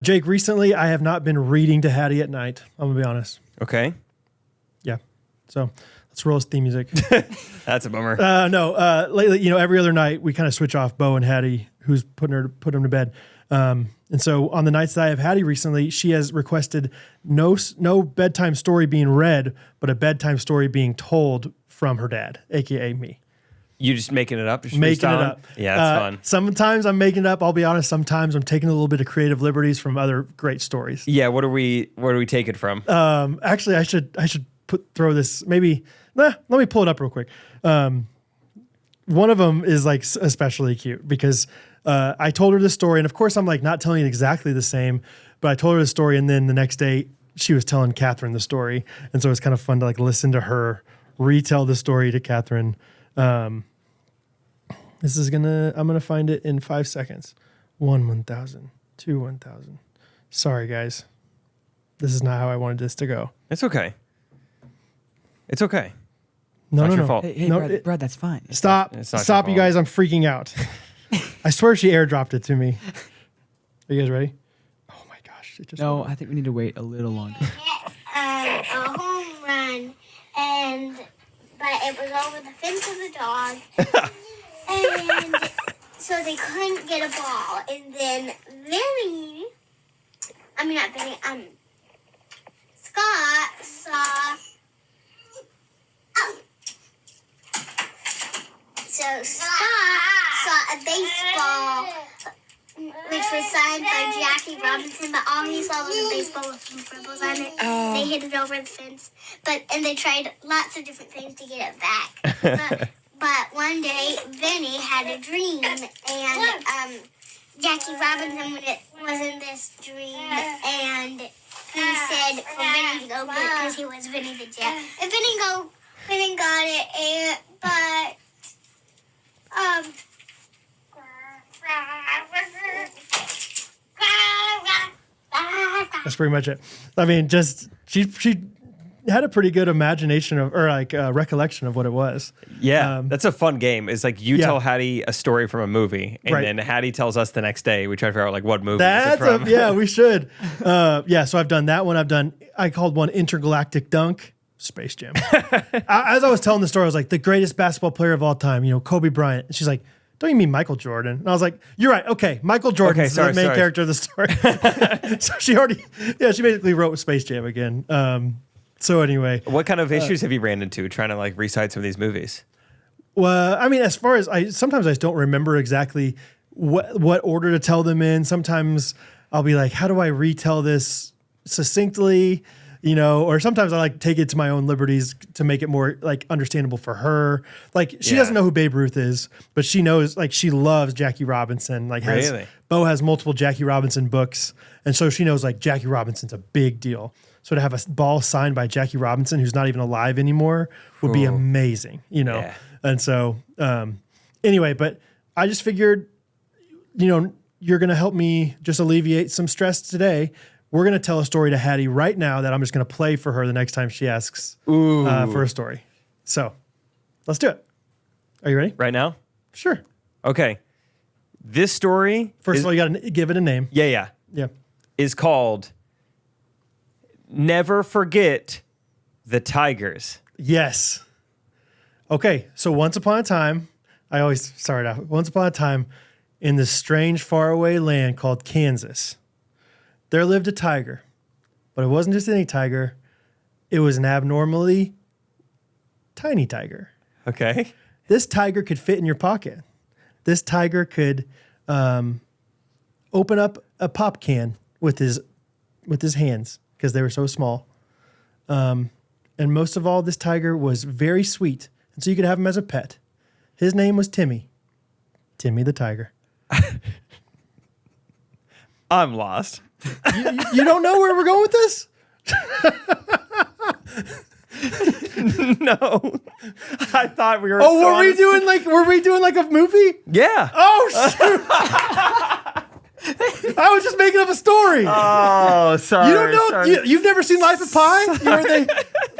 Jake, recently I have not been reading to Hattie at night. I'm gonna be honest. Okay. Yeah. So let's roll his theme music. That's a bummer. Lately, every other night we kind of switch off Bo and Hattie, who's put him to bed. And so on the nights that I have Hattie recently, she has requested no bedtime story being read, but a bedtime story being told from her dad, aka me. You just making it up? Just making it up. Yeah, that's fun. Sometimes I'm making it up. I'll be honest. Sometimes I'm taking a little bit of creative liberties from other great stories. Yeah. What do we take it from? Actually, I should throw this. Maybe. Let me pull it up real quick. One of them is like especially cute because I told her the story, and of course I'm like not telling it exactly the same, but I told her the story, and then the next day she was telling Catherine the story, and so it's kind of fun to like listen to her retell the story to Catherine. I'm gonna find it in 5 seconds. 1,000, 2 1,000. Sorry guys, this is not how I wanted this to go. It's okay. It's okay. No, not no, your no. fault. Hey, No, Brad, that's fine. Stop, It's not your stop, you fault. guys! I'm freaking out. I swear she airdropped it to me. Are you guys ready? Oh my gosh! It just No, I think we need to wait a little longer. A home run, but it was over the fence of the dog, and so they couldn't get a ball. And then Scott saw. So Scott saw a baseball, which was signed by Jackie Robinson, but all he saw was a baseball with some scribbles on it. Oh. They hit it over the fence, and they tried lots of different things to get it back. But one day, Vinny had a dream, and Jackie Robinson was in this dream, and he said for Vinny to go get it because he was Vinny the Jet. And Vinny got it, but That's pretty much it. I mean, just she had a pretty good imagination recollection of what it was. Yeah, that's a fun game. It's like you Yeah. tell Hattie a story from a movie, and Right. then Hattie tells us the next day. We try to figure out like what movie That's is it from. yeah, we should. So I've done that one. I called one Intergalactic Dunk. Space Jam. As I was telling the story, I was like, the greatest basketball player of all time, Kobe Bryant. And she's like, don't you mean Michael Jordan? And I was like, you're right. Okay, Michael Jordan is the main character of the story. So she basically wrote Space Jam again. So anyway. What kind of issues have you ran into trying to like recite some of these movies? Well, I mean, as far as sometimes I just don't remember exactly what order to tell them in. Sometimes I'll be like, how do I retell this succinctly? Or sometimes I like take it to my own liberties to make it more like understandable for her. Like she doesn't know who Babe Ruth is, but she knows, like she loves Jackie Robinson. Like Bo has multiple Jackie Robinson books. And so she knows like Jackie Robinson's a big deal. So to have a ball signed by Jackie Robinson, who's not even alive anymore, would be amazing, Yeah. And so, anyway, but I just figured, you're going to help me just alleviate some stress today. We're going to tell a story to Hattie right now that I'm just going to play for her the next time she asks for a story. So let's do it. Are you ready? Right now? Sure. Okay. This story. First of all, you got to give it a name. Yeah. Is called Never Forget the Tigers. Yes. Okay. So once upon a time, I always start out. Once upon a time in this strange faraway land called Kansas, there lived a tiger, but it wasn't just any tiger. It was an abnormally tiny tiger. Okay. This tiger could fit in your pocket. This tiger could open up a pop can with his hands because they were so small. And most of all, this tiger was very sweet, and so you could have him as a pet. His name was Timmy. Timmy the tiger. I'm lost. You don't know where we're going with this? No. I thought we were. Oh, were we doing like a movie? Yeah. Oh shoot! I was just making up a story. Oh, sorry. You don't know? You've never seen Life of Pi? Where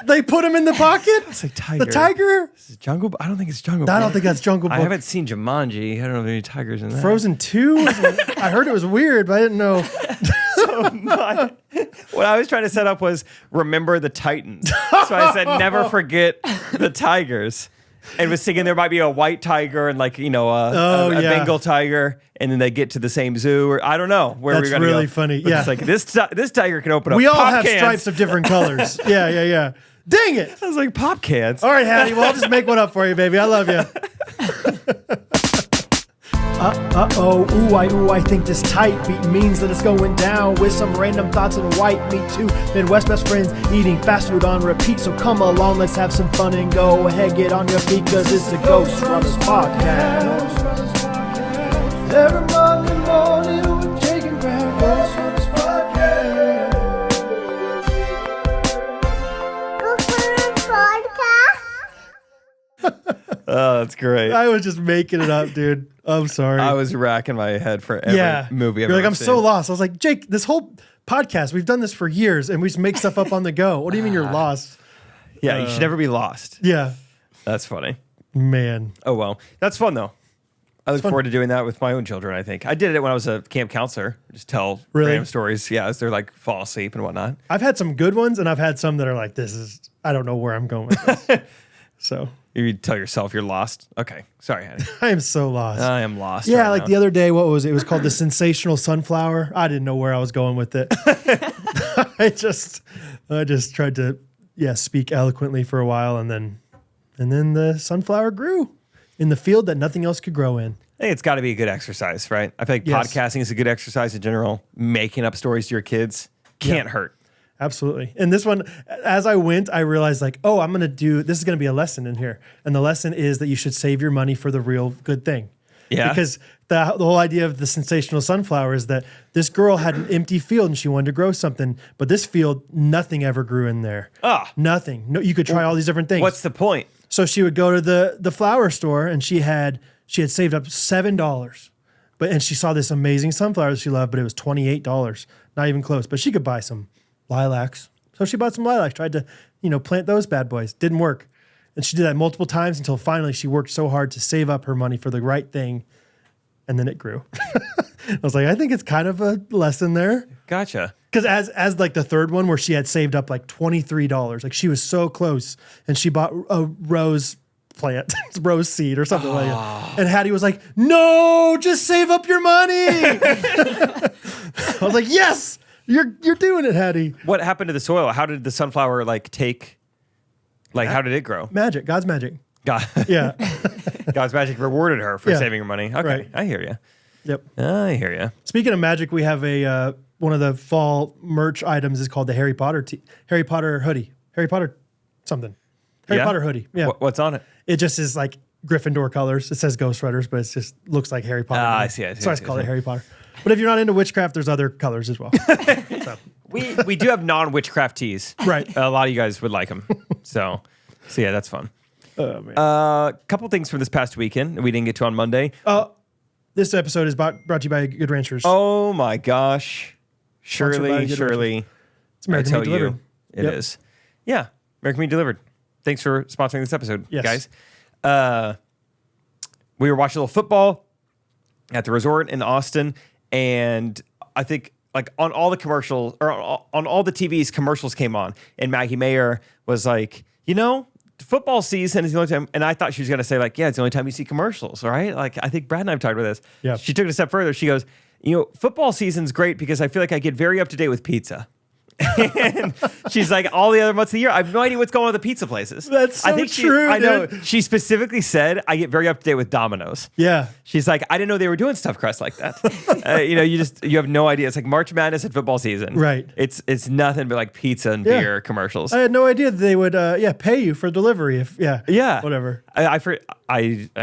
they put him in the pocket? It's like tiger. The tiger? Is it Jungle? I don't think it's Jungle. I don't think that's Jungle Book. I haven't seen Jumanji. I don't know if there are any tigers in that. Frozen 2? I heard it was weird, but I didn't know. What I was trying to set up was remember the Titans. So I said never forget the tigers. And was thinking there might be a white tiger and like, a Bengal tiger. And then they get to the same zoo, or I don't know where we're going to go. That's really funny. But yeah. it's like this tiger can open up We all pop have cans. stripes of different colors. Yeah. Dang it. I was like, pop cans. All right, Hattie. Well, I'll just make one up for you, baby. I love you. I think this tight beat means that it's going down with some random thoughts and white meat too. Midwest best friends eating fast food on repeat. So come along, let's have some fun and go ahead, get on your feet, cause it's the Ghostrunners podcast. Every Monday morning we're taking ground. Ghostrunners podcast. Oh, that's great. I was just making it up, dude. I'm sorry. I was racking my head for every movie I've You're like, ever I'm seen. so lost. I was like, Jake, this whole podcast, we've done this for years and we just make stuff up on the go. What do you mean you're lost? Yeah, you should never be lost. Yeah. That's funny. Man. Oh, well. That's fun, though. I look forward to doing that with my own children, I think. I did it when I was a camp counselor. Just tell random stories. Yeah, as they're like fall asleep and whatnot. I've had some good ones and I've had some that are like, I don't know where I'm going with this. So You tell yourself you're lost. Okay. Sorry, honey. I am so lost. I am lost. Yeah, right like now. the other day, what was it? It was called the Sensational Sunflower. I didn't know where I was going with it. I just tried to speak eloquently for a while, and then the sunflower grew in the field that nothing else could grow in. I think it's got to be a good exercise, right? I feel like podcasting is a good exercise in general. Making up stories to your kids can't hurt. Absolutely. And this one, as I went, I realized like, oh, this is going to be a lesson in here. And the lesson is that you should save your money for the real good thing. Yeah. Because the whole idea of the sensational sunflower is that this girl had an empty field and she wanted to grow something, but this field, nothing ever grew in there. Nothing. No, you could try all these different things. What's the point? So she would go to the flower store and she had saved up $7. And she saw this amazing sunflower that she loved, but it was $28. Not even close. But she could buy some lilacs. So she bought some lilacs, tried to, plant those bad boys. Didn't work. And she did that multiple times until finally she worked so hard to save up her money for the right thing. And then it grew. I was like, I think it's kind of a lesson there. Gotcha. Because as like the third one where she had saved up like $23, like she was so close and she bought a rose plant, rose seed or something like that. And Hattie was like, no, just save up your money. I was like, yes. You're doing it, Hattie. What happened to the soil? How did the sunflower how did it grow? Magic, God's magic. God, Yeah. God's magic rewarded her for Yeah. saving her money. Okay, Right. I hear you. Yep. I hear you. Speaking of magic, we have a one of the fall merch items is called the Harry Potter hoodie. Harry Potter something. Harry Potter hoodie. Yeah. What's on it? It just is like Gryffindor colors. It says Ghostrunners, but it just looks like Harry Potter. I see. So I just call it Harry Potter. But if you're not into witchcraft, there's other colors as well. So, We do have non-witchcraft teas. Right. A lot of you guys would like them. So yeah, that's fun. oh man. Couple things from this past weekend that we didn't get to on Monday. This episode is brought to you by Good Ranchers. Oh my gosh. Sponsored by Good Surely. It's American I tell Made Delivered. you, it is. Yeah, American Made Delivered. Thanks for sponsoring this episode, Yes. guys. We were watching a little football at the resort in Austin, and I think like on all the commercials or on all the TVs, commercials came on, and Maggie Mayer was like, football season is the only time, and I thought she was going to say like, yeah, it's the only time you see commercials, right? Like I think Brad and I have talked about this. Yeah. She took it a step further. She goes, football season's great because I feel like I get very up to date with pizza. And she's like, all the other months of the year, I have no idea what's going on with the pizza places. That's so true, I know. dude. She specifically said, I get very up to date with Domino's. Yeah. She's like, I didn't know they were doing stuffed crust like that. You have no idea. It's like March Madness at football season. Right. It's nothing but like pizza and beer commercials. I had no idea that they would pay you for delivery whatever. I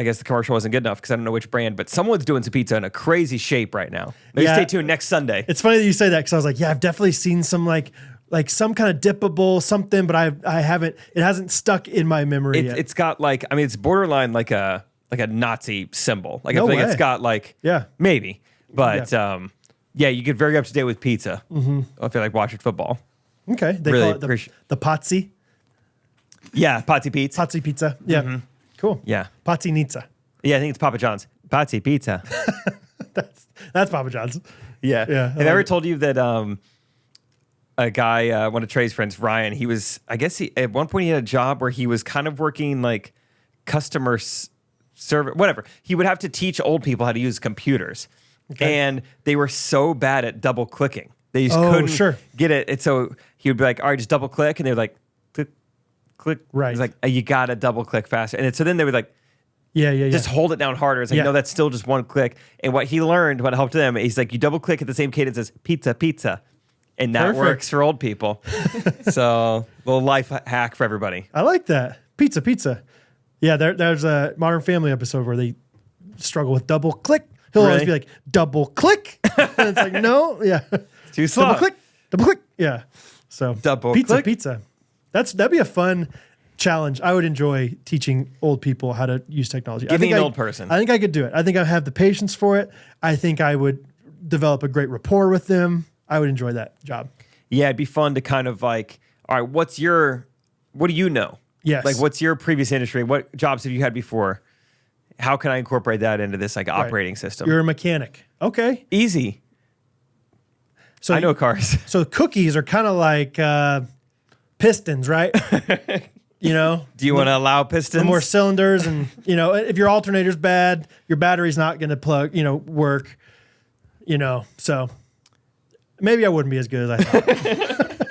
guess the commercial wasn't good enough because I don't know which brand, but someone's doing some pizza in a crazy shape right now. Maybe stay tuned next Sunday. It's funny that you say that because I was like, I've definitely seen some like some kind of dippable something, but I haven't. It hasn't stuck in my memory yet. It's got it's borderline like a Nazi symbol. Like No I think way. it's got maybe, but you get very up to date with pizza. Mm-hmm. If you like watching football. Okay, they Really call it the Pazzi. Yeah, Pazzi Pizza. Pazzi pizza. Yeah, cool. Yeah. Pazzi Nizza. Yeah, I think it's Papa John's. Pazzi Pizza. That's Papa John's. Yeah. Yeah, I Have I like ever it. told you that a guy, one of Trey's friends, Ryan, he was, I guess he, at one point he had a job where he was kind of working like customer service, whatever. He would have to teach old people how to use computers. Okay. And they were so bad at double clicking. They just Oh, couldn't sure. get it. And so he would be like, all right, just double click. And they were like, click, click. Right. He's like, you got to double click faster. And so then they would like, Yeah. just hold it down harder. It's like, Yeah. no, that's still just one click. And what he learned, what helped them, he's like, you double click at the same cadence as pizza, pizza. And that Perfect. works for old people. So, little life hack for everybody. I like that. Pizza. Yeah, there's a Modern Family episode where they struggle with double click. He'll always Really? be like, double click. And it's like, no, yeah. Too slow. Double click. Yeah. So Double pizza. click. That'd be a fun challenge. I would enjoy teaching old people how to use technology. Give me an old person. I think I could do it. I think I have the patience for it. I think I would develop a great rapport with them. I would enjoy that job. Yeah, it'd be fun to kind of like, all right, what do you know? Yes. Like, what's your previous industry? What jobs have you had before? How can I incorporate that into this like operating system? You're a mechanic. Okay. Easy. So I know cars. So cookies are kind of like pistons, right? You know, Do you want to allow pistons? more cylinders, and if your alternator's bad, your battery's not going to work. So maybe I wouldn't be as good as I thought.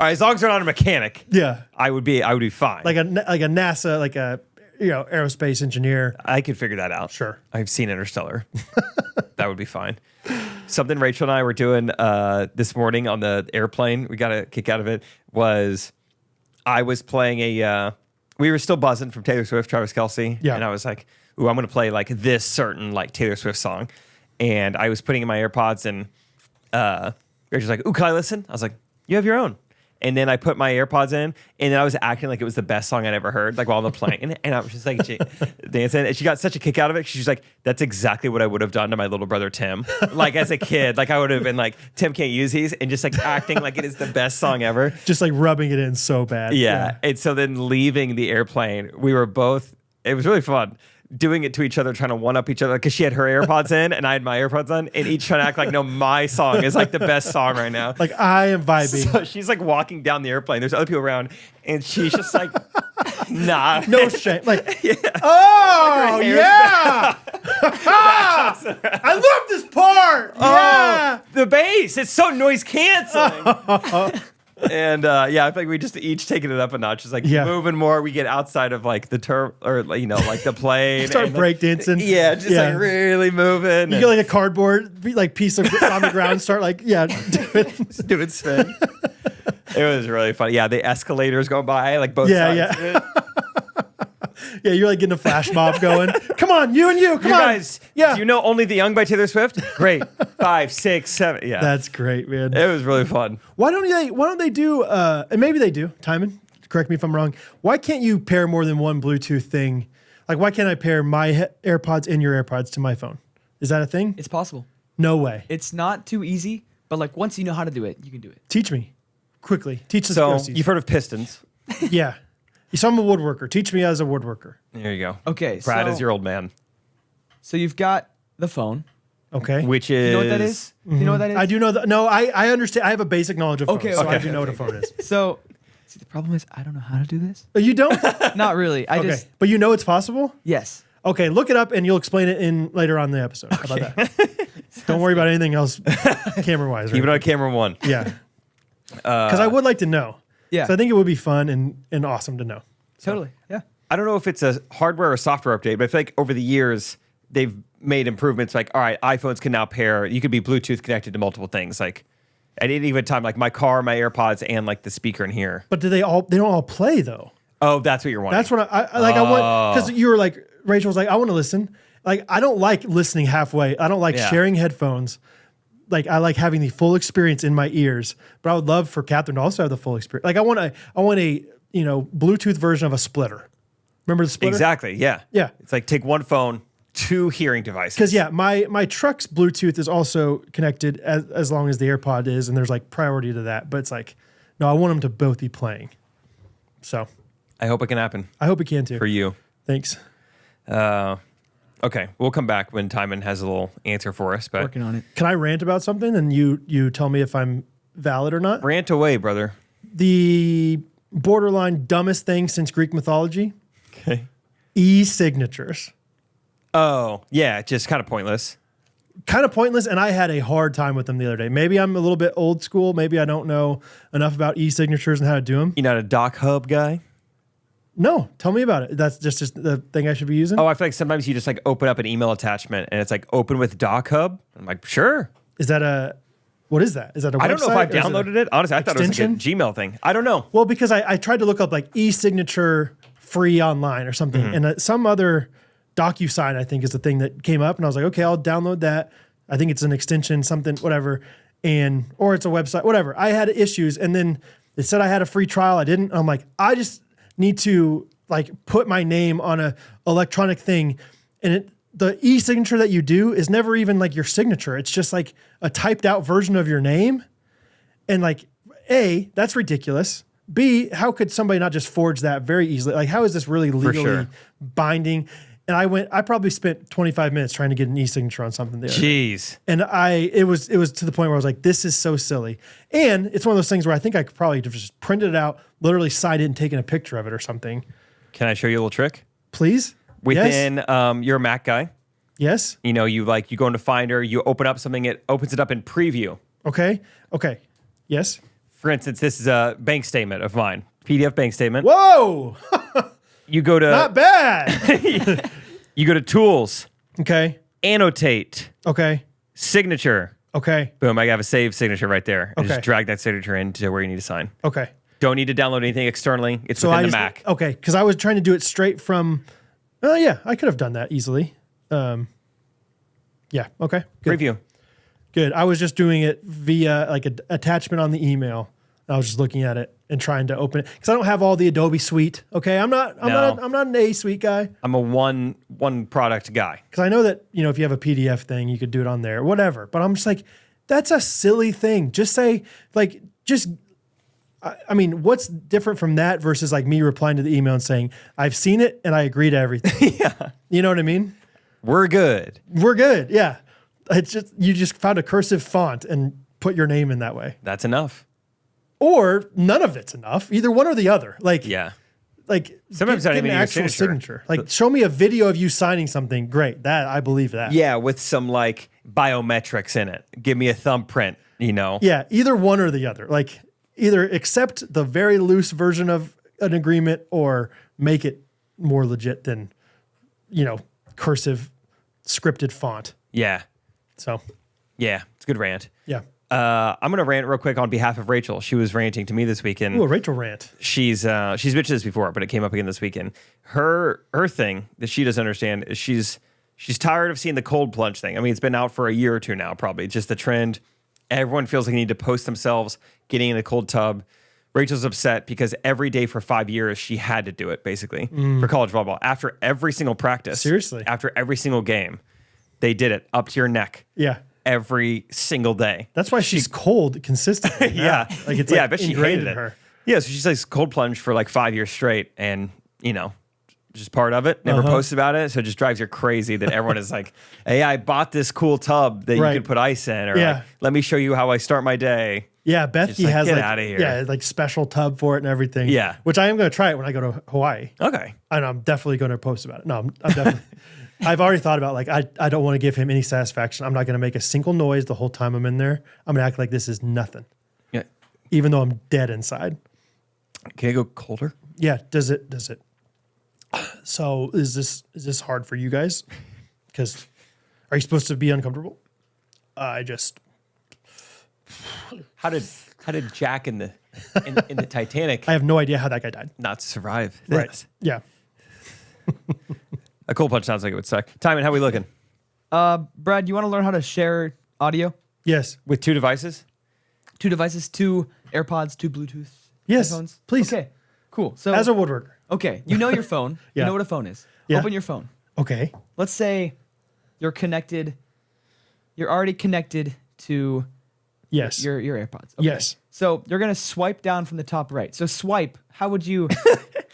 All right, as long as you're not a mechanic, Yeah, I would be fine. like a NASA, like a aerospace engineer. I could figure that out. Sure. I've seen Interstellar. That would be fine. Something Rachel and I were doing this morning on the airplane, we got a kick out of it, was I was playing we were still buzzing from Taylor Swift, Travis Kelce. Yeah. And I was like, ooh, I'm going to play like this certain like Taylor Swift song. And I was putting in my AirPods and Rachel's like, ooh, can I listen? I was like, you have your own. And then I put my AirPods in, and then I was acting like it was the best song I'd ever heard, like while on the plane. And I was just like dancing. And she got such a kick out of it. She's like, that's exactly what I would have done to my little brother, Tim. Like as a kid, like I would have been like, Tim can't use these, and just like acting like it is the best song ever. Just like rubbing it in so bad. Yeah. And so then leaving the airplane, we were both, it was really fun. Doing it to each other, trying to one up each other, because she had her AirPods in and I had my AirPods on, and each trying to act like, no, my song is like the best song right now. Like I am vibing. So she's like walking down the airplane. There's other people around, and she's just like, nah. No shame. Like, oh, hair's yeah. I love this part. Yeah. Oh, the bass. It's so noise canceling. And I think we just each taking it up a notch. It's like moving more. We get outside of like the like the plane. Start and, breakdancing. Yeah, just like really moving. You get like a cardboard piece of on the ground. Start just doing spin. It was really funny. Yeah, the escalators go by like both sides. Yeah. Yeah, you're like getting a flash mob going. Come on, you and you. Come You on. guys, Yeah. do you know Only the Young by Taylor Swift? Great. 5, 6, 7. Yeah. That's great, man. It was really fun. Why don't they do and maybe they do, Timon, correct me if I'm wrong. Why can't you pair more than one Bluetooth thing? Like why can't I pair my AirPods and your AirPods to my phone? Is that a thing? It's possible. No way. It's not too easy, but like once you know how to do it, you can do it. Teach me quickly. Teach us. So ghosties. you've heard of pistons. Yeah. So I'm a woodworker. Teach me as a woodworker. There you go. Okay, Brad so- is your old man. So you've got the phone. Okay. Which is... You know what that is? You know what that is? I do know that. No, I understand. I have a basic knowledge of phones, Okay, so I okay, do know what a phone is. So, see, the problem is I don't know how to do this. You don't? Not really. I Okay. just But you know it's possible? yes. Okay, look it up and you'll explain it in later on the episode. How about that? Don't worry about anything else camera-wise. Keep it Right? on camera one. Yeah. Because I would like to know. Yeah. So I think it would be fun and awesome to know. Totally. Yeah. I don't know if it's a hardware or software update, but I feel like over the years, they've made improvements like, all right, iPhones can now pair, you could be Bluetooth connected to multiple things. Like at any given time, like my car, my AirPods, and like the speaker in here. But they don't all play though. Oh, that's what you're wanting. That's what I want, because you were like, Rachel was like, I want to listen. Like, I don't like listening halfway. I don't like sharing headphones. Like, I like having the full experience in my ears, but I would love for Catherine to also have the full experience. Like, I want a Bluetooth version of a splitter. Remember the splitter? Exactly. Yeah. Yeah. It's like take one phone, 2 hearing devices. Because my truck's Bluetooth is also connected as long as the AirPod is, and there's like priority to that. But it's like, no, I want them to both be playing. So I hope it can happen I hope it can too. for you. Thanks. Yeah, Okay, we'll come back when Timon has a little answer for us. But Working on it. Can I rant about something and you tell me if I'm valid or not? rant away, brother. The borderline dumbest thing since Greek mythology, Okay. e-signatures. Oh, yeah, just kind of pointless. Kind of pointless, and I had a hard time with them the other day. Maybe I'm a little bit old school. Maybe I don't know enough about e-signatures and how to do them. You're not a Doc Hub guy? No, tell me about it. That's just the thing I should be using. Oh, I feel like sometimes you just like open up an email attachment and it's like open with Doc Hub. I'm like, sure. Is that what is that? Is that a website? I don't know if I've or is downloaded it. Honestly, I thought it was like a extension? Gmail thing. I don't know. Well, because I tried to look up like e-signature free online or something, and some other DocuSign I think is the thing that came up, and I was like, okay, I'll download that. I think it's an extension, something, whatever, or it's a website, whatever. I had issues, and then it said I had a free trial. I didn't. I'm like, I just need to like put my name on a electronic thing, and the e-signature that you do is never even like your signature. It's just like a typed out version of your name. And like, A, that's ridiculous. B, how could somebody not just forge that very easily? Like, how is this really legally sure. binding? And I probably spent 25 minutes trying to get an e-signature on something there. Jeez. And it was to the point where I was like, this is so silly. And it's one of those things where I think I could probably just printed it out, literally signed it and taken a picture of it or something. Can I show you a little trick? Please? Within, you're a Mac guy. Yes? You know, you go into Finder, you open up something, it opens it up in preview. Okay. Yes? For instance, this is a bank statement of mine, PDF bank statement. Whoa! You go to Not bad. you go to Tools, Okay. Annotate, Okay. Signature. Okay. Boom! I have a saved signature right there. And Okay. just drag that signature into where you need to sign. Okay. Don't need to download anything externally. It's So within I the just, Mac. okay, because I was trying to do it straight from. Oh yeah, I could have done that easily. Yeah. Okay. Good. Preview. Good. I was just doing it via like an attachment on the email. I was just looking at it and trying to open it because I don't have all the Adobe suite. Okay, I'm not an A suite guy I'm a one product guy. because I know that if you have a PDF thing, you could do it on there, whatever. But I'm just like, that's a silly thing. Just say like just. I mean, what's different from that versus like me replying to the email and saying, I've seen it and I agree to everything. Yeah. You know what I mean? We're good. We're good. Yeah. It's just, you just found a cursive font and put your name in that way. That's enough. Or none of it's enough. Either one or the other. Like, Yeah. like Sometimes get not an even your actual signature. Like, show me a video of you signing something. Great. That I believe that. Yeah, with some like biometrics in it. Give me a thumbprint, Yeah. Either one or the other. Like, either accept the very loose version of an agreement or make it more legit than, cursive scripted font. Yeah. So, Yeah. It's a good rant. yeah. I'm gonna rant real quick on behalf of Rachel. She was ranting to me this weekend. Ooh, a Rachel rant. She's mentioned this before, but it came up again this weekend. Her thing that she doesn't understand is she's tired of seeing the cold plunge thing. I mean, it's been out for a year or two now, probably. Just the trend. Everyone feels like they need to post themselves getting in a cold tub. Rachel's upset because every day for 5 years she had to do it, basically, for college volleyball. After every single practice. Seriously? After every single game, they did it up to your neck Yeah. every single day. That's why she's cold consistently. now. Yeah. Like it's I like bet she ingrained hated in it. her. Yeah, so she's like cold plunge for like 5 years straight and, just part of it. Never posts about it. So it just drives her crazy that everyone is like, hey, I bought this cool tub that Right. you could put ice in. Or Yeah. like, let me show you how I start my day. Yeah, Bethany like, has get like outta here. yeah, like special tub for it and everything. Yeah. Which I am going to try it when I go to Hawaii. Okay. And I'm definitely going to post about it. No, I'm definitely. I've already thought about like I don't want to give him any satisfaction. I'm not going to make a single noise the whole time I'm in there. I'm going to act like this is nothing, Yeah. even though I'm dead inside. Can I go colder? Yeah. Does it? So is this hard for you guys? Because are you supposed to be uncomfortable? I just. How did Jack in the Titanic I have no idea how that guy died. not survive this? Right. Yeah. A cold plunge sounds like it would suck. Timon, how we looking? Brad, you want to learn how to share audio? Yes. With 2 devices? 2 devices, 2 AirPods, 2 Bluetooth Yes, headphones? please. Okay, cool. So As a woodworker. okay, you know your phone. Yeah. You know what a phone is. Yeah. Open your phone. Okay. Let's say you're already connected to Yes. your AirPods. Okay. Yes. So you're gonna swipe down from the top right. So swipe. How would you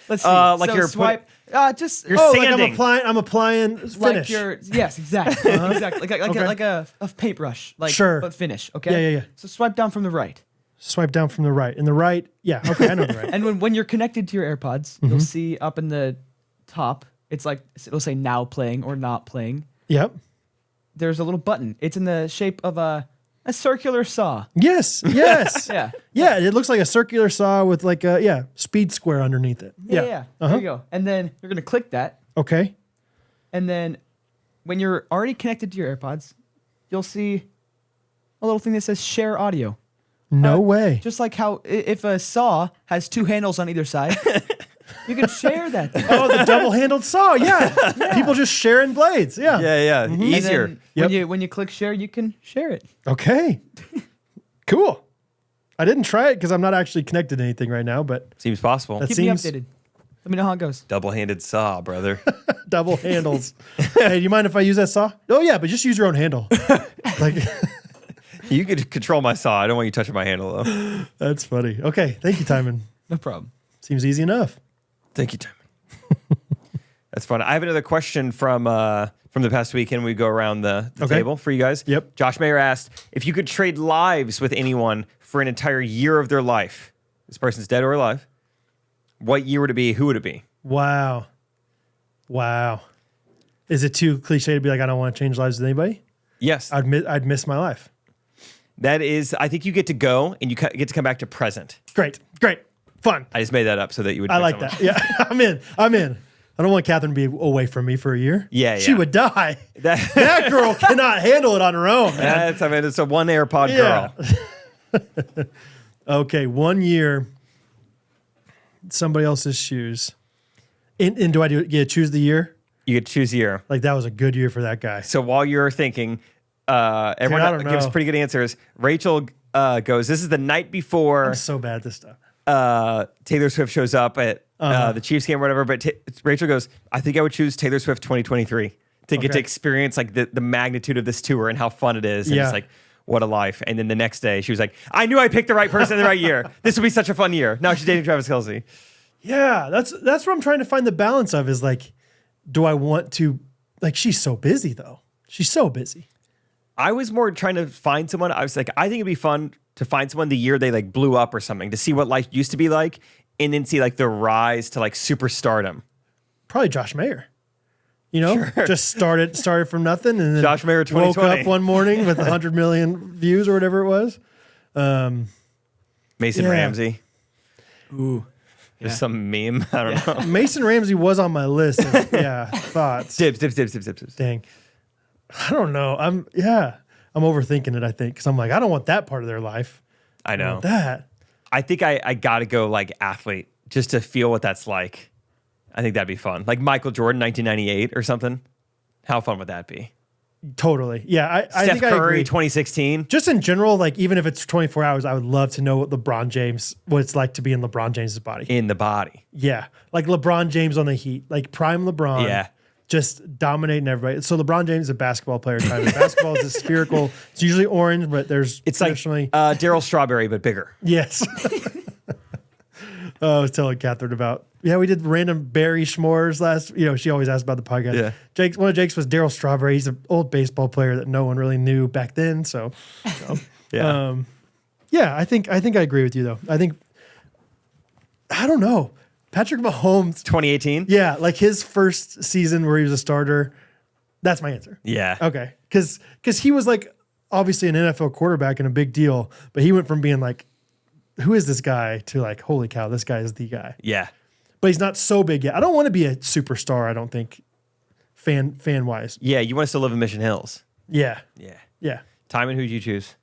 Let's see. Like so you're swipe. Just You're Like sanding. I'm applying like finish. your yes, exactly, exactly. Okay. Like a paintbrush. Like Sure. but finish. Okay. Yeah. So swipe down from the right, Swipe down from the right. And the right, yeah, okay, I know the right. and when you're connected to your AirPods, you'll see up in the top. It's like it'll say now playing or not playing. Yep. There's a little button. It's in the shape of a circular saw. Yes. Yeah. Yeah, it looks like a circular saw with like a speed square underneath it. Yeah. There you go. And then you're gonna click that, Okay. and then when you're already connected to your AirPods, you'll see a little thing that says share audio. No way. Just like how if a saw has two handles on either side, you can share that thing. Oh, the double-handled saw. Yeah. People just sharing blades. Yeah. Yeah. And Easier. then Yep. when you click share, you can share it. Okay. Cool. I didn't try it because I'm not actually connected to anything right now, but Seems possible. That Keep seems me updated. Let me know how it goes. Double-handed saw, brother. double handles. Hey, do you mind if I use that saw? Oh yeah, but just use your own handle. Like You could control my saw. I don't want you touching my handle though. that's funny. Okay, thank you, Timon. No problem. Seems easy enough. Thank you, Timon. That's fun. I have another question from the past weekend. We go around the Okay. table for you guys. Yep. Josh Mayer asked, if you could trade lives with anyone for an entire year of their life, this person's dead or alive, what year would it be? Who would it be? Wow. Is it too cliche to be like I don't want to change lives with anybody? Yes. I'd miss my life. That is, I think you get to go and you get to come back to present. Great, fun. I just made that up so that you would. I pick like someone. that. Yeah, I'm in. I don't want Catherine to be away from me for a year. Yeah, She yeah. would die. That- That girl cannot handle it on her own, man. That's, I mean, it's a one AirPod girl. Okay, 1 year. Somebody else's shoes. And do I get to choose the year? You could choose a year. Like that was a good year for that guy. So while you're thinking, everyone I don't gives know. pretty good answers. Rachel goes, this is the night before I'm so bad at this stuff. Taylor Swift shows up at the Chiefs game or whatever. But Rachel goes, I think I would choose Taylor Swift 2023 to get to Okay. experience like the magnitude of this tour and how fun it is. And Yeah. it's like, what a life. And then the next day she was like, I knew I picked the right person in the right year. This would be such a fun year. Now she's dating Travis Kelce. Yeah, that's what I'm trying to find the balance of is like, do I want to, like, she's so busy though. She's so busy. I was more trying to find someone. I was like, I think it'd be fun to find someone the year they like blew up or something to see what life used to be like and then see like the rise to like superstardom. Probably Josh Mayer. You know, just started from nothing and then Josh Mayer woke 2020. up one morning with 100 million views or whatever it was. Mason Yeah. Ramsey. Ooh. Just some meme. I don't know. Mason Ramsey was on my list. Of, thoughts. Dibs. Dang. I don't know. I'm overthinking it, I think, because I'm like, I don't want that part of their life. I I know. want that. I think I got to go like athlete just to feel what that's like. I think that'd be fun. Like Michael Jordan, 1998 or something. How fun would that be? Totally. Yeah, I Steph think I Curry, agree. 2016. Just in general, like even if it's 24 hours, I would love to know what it's like to be in LeBron James's body. In the body. Yeah. Like LeBron James on the Heat, like prime LeBron. Yeah. Just dominating everybody. So LeBron James is a basketball player. Kind of. Basketball is a spherical. It's usually orange, but there's It's like traditionally. Daryl Strawberry, but bigger. Yes. I was telling Catherine about, we did random Barry Shmores last, she always asks about the podcast. Yeah. One of Jake's was Daryl Strawberry. He's an old baseball player that no one really knew back then. So, Yeah. I think I agree with you though. I don't know. Patrick Mahomes, 2018. like his first season where he was a starter, that's my answer. Yeah. Okay. Because he was like obviously an NFL quarterback and a big deal, but he went from being like, who is this guy to like, holy cow, this guy is the guy. Yeah. But he's not so big yet. I don't want to be a superstar, I don't think, fan wise. Yeah. You want us to live in Mission Hills. Yeah. Yeah. Yeah. Timon, who'd you choose?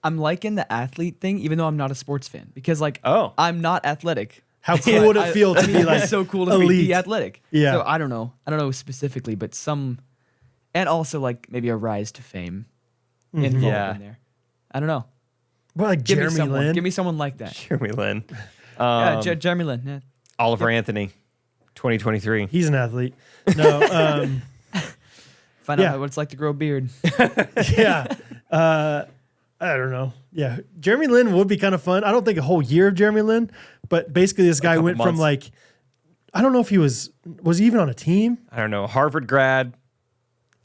I'm liking the athlete thing, even though I'm not a sports fan, because like Oh. I'm not athletic. How cool would it feel to be like it's so cool to elite? be athletic. Yeah. So I don't know specifically, but and also like maybe a rise to fame involved Yeah. in there. I don't know. Well, like Give Jeremy me someone. Lin. Give me someone like that. Jeremy Lin. Jeremy Lin. Yeah. Oliver Anthony, 2023. He's an athlete. No, Find Yeah. out what it's like to grow a beard. yeah. I don't know. Yeah. Jeremy Lin would be kind of fun. I don't think a whole year of Jeremy Lin, but basically this guy couple went from months. like I don't know if he was he even on a team? I don't know, Harvard grad,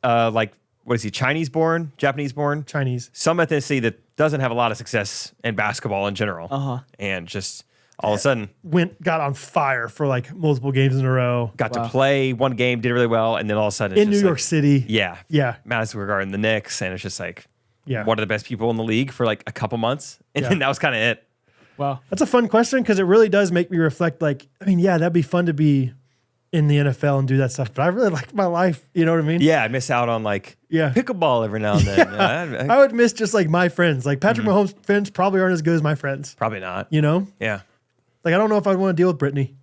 like, what is he, Chinese born, Japanese born? Chinese. Some ethnicity that doesn't have a lot of success in basketball in general. And just all of a sudden Got on fire for like multiple games in a row. got to play one game, did really well, and then all of a sudden it's In New just York City. Yeah. Yeah. Madison Square Garden, the Knicks, and it's just like Yeah. one of the best people in the league for like a couple months. And Yeah. then that was kind of it. Wow. That's a fun question because it really does make me reflect. Like, I mean, yeah, that'd be fun to be in the NFL and do that stuff, but I really like my life. You know what I mean? Yeah, I miss out on like pickleball every now and then. Yeah, I would miss just like my friends. Like Patrick Mahomes' friends probably aren't as good as my friends. probably not. You know? Yeah. Like, I don't know if I'd want to deal with Brittany.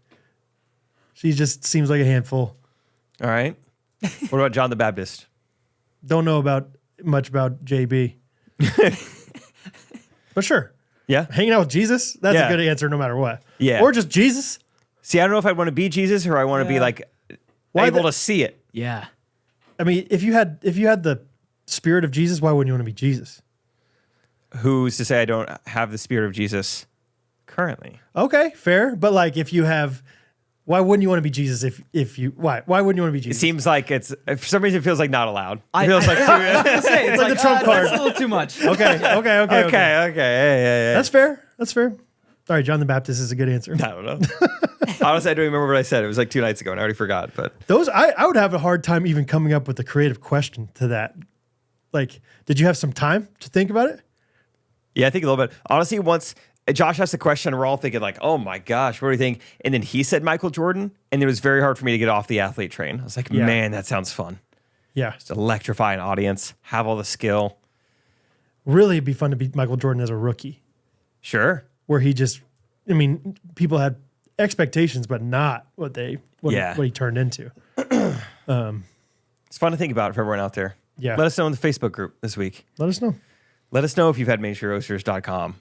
She just seems like a handful. All right. What about John the Baptist? Don't know much about JB. But sure. Yeah. Hanging out with Jesus, that's Yeah. a good answer no matter what. Yeah. Or just Jesus. See, I don't know if I want to be Jesus or I want to be like able to see it. Yeah. I mean, if you had the spirit of Jesus, why wouldn't you want to be Jesus? Who's to say I don't have the spirit of Jesus currently? Okay, fair. But like if you have, why wouldn't you want to be Jesus why wouldn't you want to be It Jesus? seems like it's, for some reason, it feels like not allowed. It I- feels like It's like the Trump card. That's a little too much. Okay. okay. Hey. That's fair. All right, John the Baptist is a good answer. I don't know. Honestly, I don't remember what I said. It was like 2 nights ago and I already forgot. But Those I would have a hard time even coming up with a creative question to that. Like, did you have some time to think about it? yeah, I think a little bit. Honestly, once Josh asked the question, we're all thinking like, oh my gosh, what do you think? And then he said Michael Jordan, and it was very hard for me to get off the athlete train. I was like, Yeah. man, that sounds fun. Yeah. Just electrify an audience, have all the skill. Really it'd be fun to beat Michael Jordan as a rookie, Sure. where he just, I mean, people had expectations, but not what he turned into. It's fun to think about for everyone out there. Yeah. Let us know in the Facebook group this week. Let us know. Let us know if you've had mainstreamroasters.com.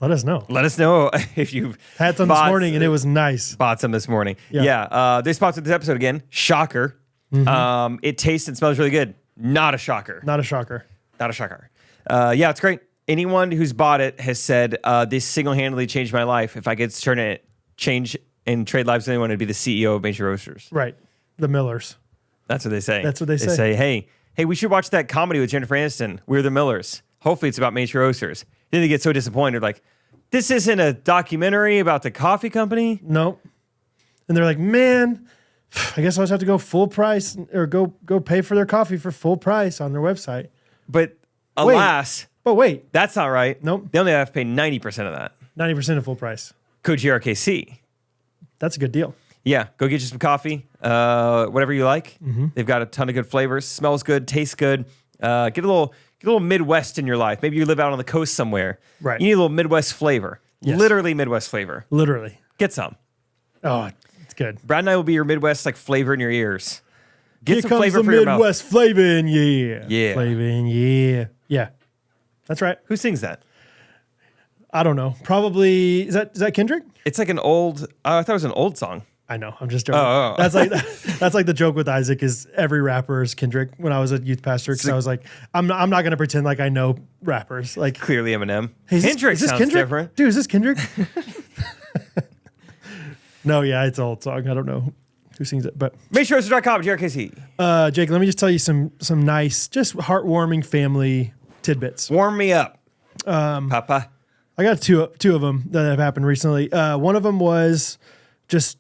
Let us know. Let us know if you've Had some this morning and it was nice. bought some this morning. Yeah. Yeah. They sponsored this episode again. Shocker. It tastes and smells really good. Not a shocker. Not a shocker. Not a shocker. Yeah, it's great. Anyone who's bought it has said, this single-handedly changed my life. If I could change and trade lives with anyone, it'd be the CEO of Major Roasters. Right. The Millers. That's what they say. That's what they say. They say, hey, we should watch that comedy with Jennifer Aniston. We're the Millers. Hopefully it's about Major Roasters. Then they get so disappointed, like, this isn't a documentary about the coffee company. No. And they're like, man, I guess I'll just have to go full price or go pay for their coffee for full price on their website. But alas, But wait, that's not right. Nope. They only have to pay 90% of that. 90% of full price. Code GRKC. That's a good deal. Yeah, go get you some coffee, whatever you like. They've got a ton of good flavors. Smells good, tastes good. Get a little Midwest in your life. Maybe you live out on the coast somewhere. Right. You need a little Midwest flavor. Yes. Literally Midwest flavor. Literally. Get some. Oh, it's good. Brad and I will be your Midwest like flavor in your ears. Get Here some comes flavor the for your mouth. Midwest flavor in yeah. Yeah. Flavor in yeah. Yeah. That's right. Who sings that? I don't know. Probably is that Kendrick? It's like an old. I thought it was an old song. I know. I'm just joking. Oh. That's like the joke with Isaac is every rapper is Kendrick. When I was a youth pastor, because I was like, I'm not going to pretend like I know rappers. Like Clearly Eminem. hey, Kendrick is this sounds Kendrick? different. Dude, is this Kendrick? No, yeah, it's an old song. I don't know who sings it, but MakeSureRoasters.com, GRKC. Jake, let me just tell you some nice, just heartwarming family tidbits. Warm me up, Papa. I got two of them that have happened recently. One of them was just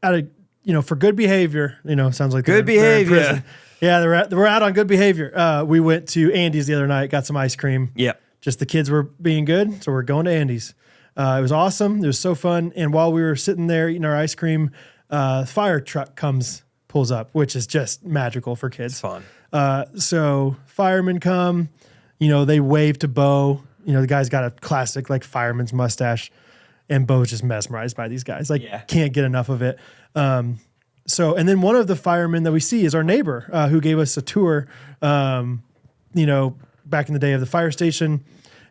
out of for good behavior. Sounds like Good they're in behavior. prison. Yeah, we're out on good behavior. We went to Andy's the other night, got some ice cream. Yep. Just the kids were being good, so we're going to Andy's. It was awesome. It was so fun. And while we were sitting there eating our ice cream, fire truck pulls up, which is just magical for kids. It's fun. So firemen come, they wave to Bo. The guy's got a classic like fireman's mustache, and Bo's just mesmerized by these guys. Like can't get enough of it. And then one of the firemen that we see is our neighbor who gave us a tour, back in the day of the fire station.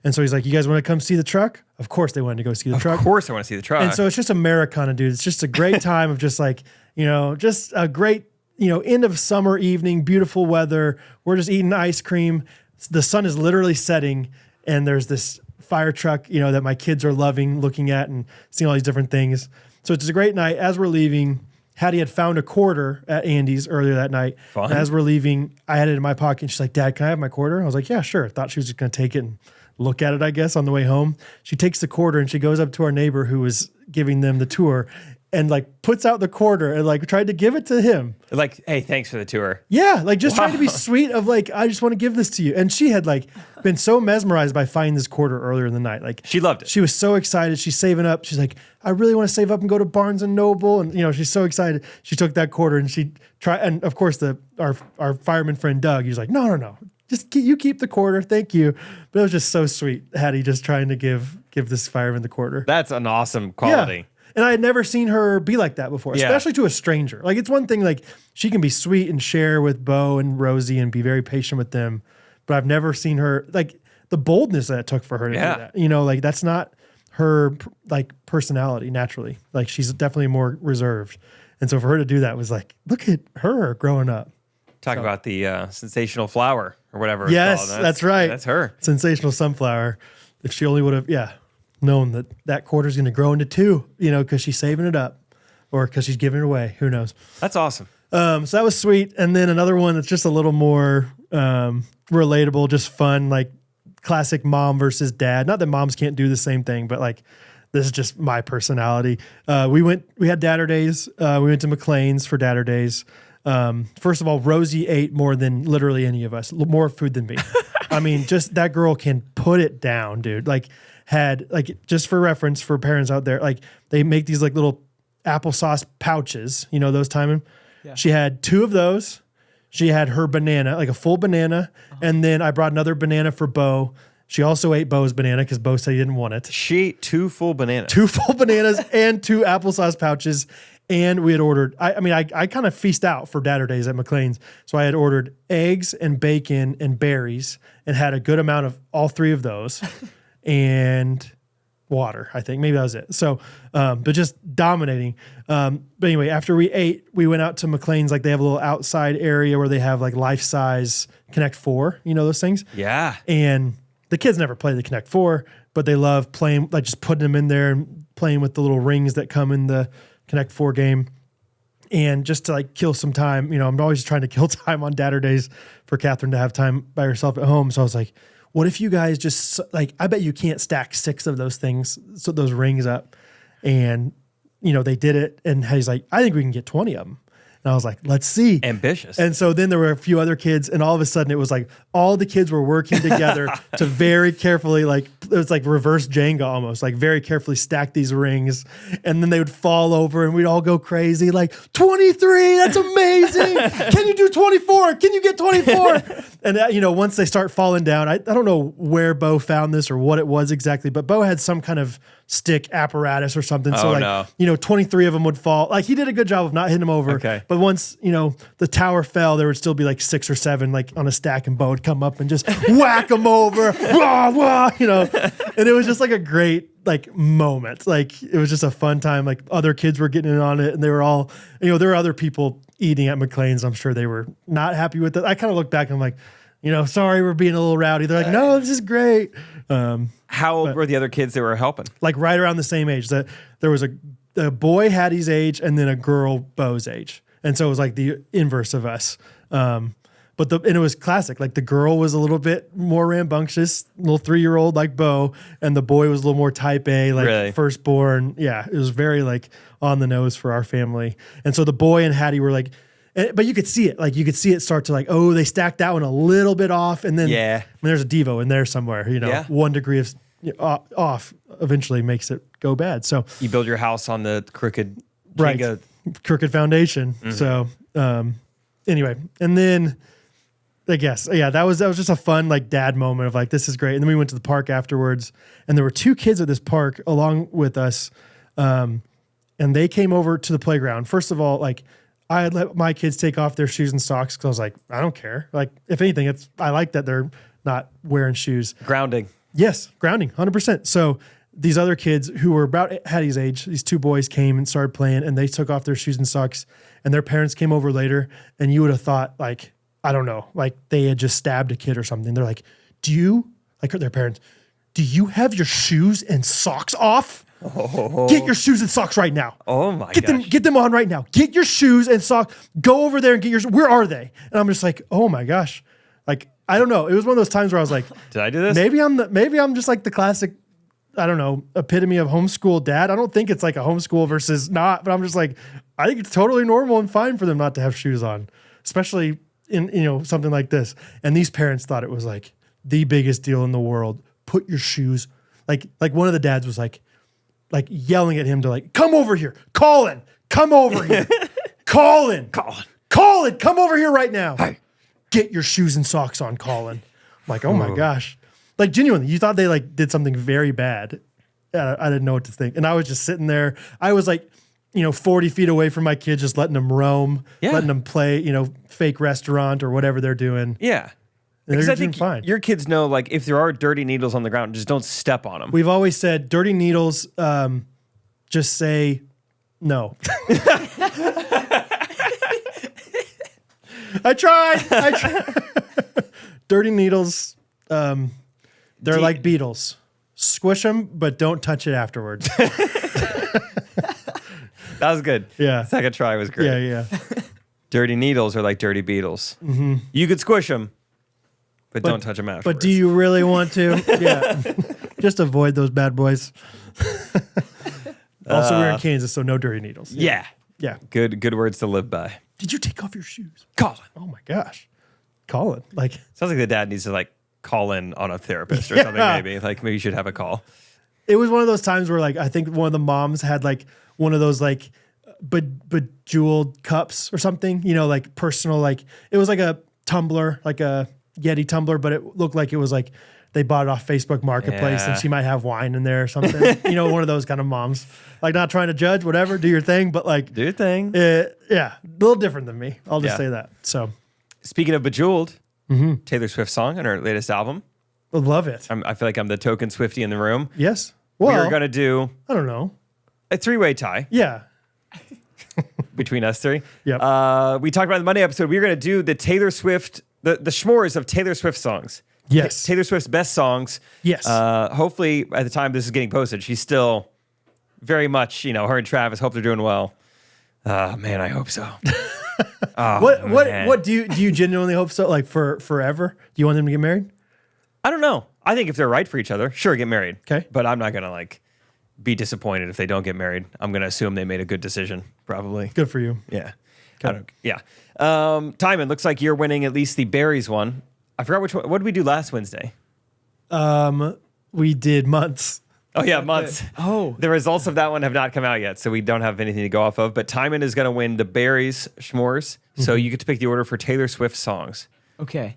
And so he's like, you guys want to come see the truck? Of course they wanted to go see the truck. Of course I want to see the truck. And so it's just Americana, dude. It's just a great time of just like, just a great, end of summer evening, beautiful weather. We're just eating ice cream. The sun is literally setting and there's this fire truck, you know, that my kids are loving looking at and seeing all these different things. So it's a great night. As we're leaving, Hattie had found a quarter at Andy's earlier that night. Fun. And as we're leaving, I had it in my pocket. And she's like, Dad, can I have my quarter? I was like, yeah, sure. Thought she was just going to take it and look at it, I guess, on the way home. She takes the quarter and she goes up to our neighbor who was giving them the tour and like puts out the quarter and like tried to give it to him. Like, hey, thanks for the tour. Yeah, like just trying to be sweet of like, I just want to give this to you. And she had like been so mesmerized by finding this quarter earlier in the night. Like She loved it. She was so excited. She's saving up. She's like, I really want to save up and go to Barnes and Noble. And you know, she's so excited. She took that quarter and she tried. And of course, our fireman friend Doug, he's like, no. Just you keep the quarter. Thank you. But it was just so sweet. Hattie just trying to give this fireman the quarter. That's an awesome quality. Yeah. And I had never seen her be like that before, Yeah. especially to a stranger. Like it's one thing, like she can be sweet and share with Bo and Rosie and be very patient with them. But I've never seen her, like the boldness that it took for her to do that. You know, like that's not her like personality naturally. Like she's definitely more reserved. And so for her to do that was like, look at her growing up. Talk about the sensational flower or whatever Yes, it's called. that's right. That's her. Sensational sunflower. If she only would have, known that quarter's going to grow into 2, you know, because she's saving it up or because she's giving it away. Who knows? That's awesome. So that was sweet. And then another one that's just a little more relatable, just fun, like classic mom versus dad. Not that moms can't do the same thing, but like this is just my personality. We had Dadder Days. We went to McLean's for Dadder Days. First of all, Rosie ate more than literally any of us, more food than me. I mean, just that girl can put it down, dude. Like had like, just for reference for parents out there, like they make these like little applesauce pouches, you know, those Timon. Yeah. She had 2 of those. She had her banana, like a full banana. And then I brought another banana for Bo. She also ate Bo's banana because Bo said he didn't want it. She ate 2 full bananas. 2 full bananas and 2 applesauce pouches. And we had ordered, I kind of feast out for Dadder Days at McLean's. So I had ordered eggs and bacon and berries and had a good amount of all 3 of those and water, I think. Maybe that was it. So, but just dominating. But anyway, after we ate, we went out to McLean's. Like they have a little outside area where they have like life-size Connect 4, you know, those things? Yeah. And the kids never play the Connect 4, but they love playing, like just putting them in there and playing with the little rings that come in the Connect 4 game. And just to like kill some time, you know, I'm always trying to kill time on Dadder Days for Catherine to have time by herself at home. So I was like, what if you guys just like, I bet you can't stack 6 of those things, so those rings up. And, you know, they did it. And he's like, I think we can get 20 of them. And I was like, let's see. Ambitious. And so then there were a few other kids, and all of a sudden it was like all the kids were working together to very carefully, like it was like reverse Jenga almost, like very carefully stack these rings. And then they would fall over and we'd all go crazy, like 23, that's amazing. Can you do 24? Can you get 24? And you know, once they start falling down, I don't know where Bo found this or what it was exactly, but Bo had some kind of stick apparatus or something. So you know, 23 of them would fall. Like he did a good job of not hitting them over. Okay. But once, you know, the tower fell, there would still be like 6 or 7 like on a stack, and Bo would come up and just whack them over. Wah, wah, you know. And it was just like a great like moment. Like it was just a fun time. Like other kids were getting in on it, and they were all, you know, there were other people eating at McLean's. I'm sure they were not happy with it. I kind of look back and I'm like, you know, sorry, we're being a little rowdy. They're like, no, this is great. How old were the other kids that were helping? Like right around the same age. That there was a boy Hattie's age and then a girl Bo's age. And so it was like the inverse of us. And it was classic. Like the girl was a little bit more rambunctious, little 3-year-old like Bo, and the boy was a little more type A, like really? Firstborn. Yeah, it was very like on the nose for our family. And so the boy and Hattie were like, but you could see it. Like you could see it start to like, oh, they stacked that one a little bit off, and then there's a Devo in there somewhere. You know, 1 degree of off eventually makes it go bad. So you build your house on the crooked Jenga. Crooked foundation. Mm-hmm. So anyway, and then I guess that was just a fun like dad moment of like, this is great. And then we went to the park afterwards, and there were 2 kids at this park along with us, and they came over to the playground. First of all, like I had let my kids take off their shoes and socks because I was like, I don't care. Like if anything, I like that they're not wearing shoes. Grounding. Yes, grounding, 100%. So these other kids who were about Hattie's age, these 2 boys came and started playing, and they took off their shoes and socks, and their parents came over later, and you would have thought like, I don't know, like they had just stabbed a kid or something. They're like, like their parents, do you have your shoes and socks off? Get your shoes and socks right now. Oh my gosh. Get them on right now. Get your shoes and socks. Go over there and get your. Where are they? And I'm just like, oh my gosh, like I don't know. It was one of those times where I was like, Did I do this? maybe I'm just like the classic, I don't know, epitome of homeschool dad. I don't think it's like a homeschool versus not, but I'm just like, I think it's totally normal and fine for them not to have shoes on, especially in something like this. And these parents thought it was like the biggest deal in the world. Put your shoes, like one of the dads was like yelling at him to like, come over here, Colin, come over here, Colin, come over here right now. Hey. Get your shoes and socks on, Colin. I'm like, oh my gosh. Like genuinely, you thought they like did something very bad. I didn't know what to think. And I was just sitting there. I was like, 40 feet away from my kids, just letting them roam, letting them play, fake restaurant or whatever they're doing. Yeah. And Because they're I think doing fine. your kids know, like, if there are dirty needles on the ground, just don't step on them. We've always said dirty needles, just say no. I tried. Dirty needles, they're like beetles. Squish them, but don't touch it afterwards. That was good. Yeah. Second try was great. Yeah. Dirty needles are like dirty beetles. Mm-hmm. You could squish them, but don't touch them afterwards. But do you really want to? Yeah. Just avoid those bad boys. Also, we're in Kansas, so no dirty needles. Yeah. Yeah. Good words to live by. Did you take off your shoes? Colin. Oh my gosh. Colin. Like, Sounds like the dad needs to like call in on a therapist or something, maybe. Like maybe you should have a call. it was one of those times where like I think one of the moms had like one of those like bejeweled cups or something, like personal, like it was like a tumbler, like a Yeti tumbler, but it looked like it was like they bought it off Facebook Marketplace and she might have wine in there or something. One of those kind of moms, like not trying to judge, whatever, do your thing, but like Do your thing. yeah, a little different than me. I'll just say that. So Speaking of Bejeweled, Taylor Swift song on her latest album. I love it. I feel like I'm the token Swiftie in the room. Yes. Well, We're going to do I don't know. a three-way tie Yeah. between us three. Yep. We talked about in the Monday episode. We're going to do the Taylor Swift, the shmores of Taylor Swift songs. Yes. Taylor Swift's best songs. Yes. Hopefully, at the time this is getting posted, she's still very much, her and Travis hope they're doing well. Man, I hope so. What do you genuinely hope so? Like for forever? Do you want them to get married? I don't know. I think if they're right for each other, sure, get married. Okay. But I'm not going to be disappointed if they don't get married. I'm going to assume they made a good decision, probably. Good for you. Yeah. Timon, looks like you're winning at least the berries one. I forgot which one. What did we do last Wednesday? We did months. Oh, yeah, months. Oh. The results of that one have not come out yet, so we don't have anything to go off of. But Timon is going to win the berries shmores, so you get to pick the order for Taylor Swift songs. Okay.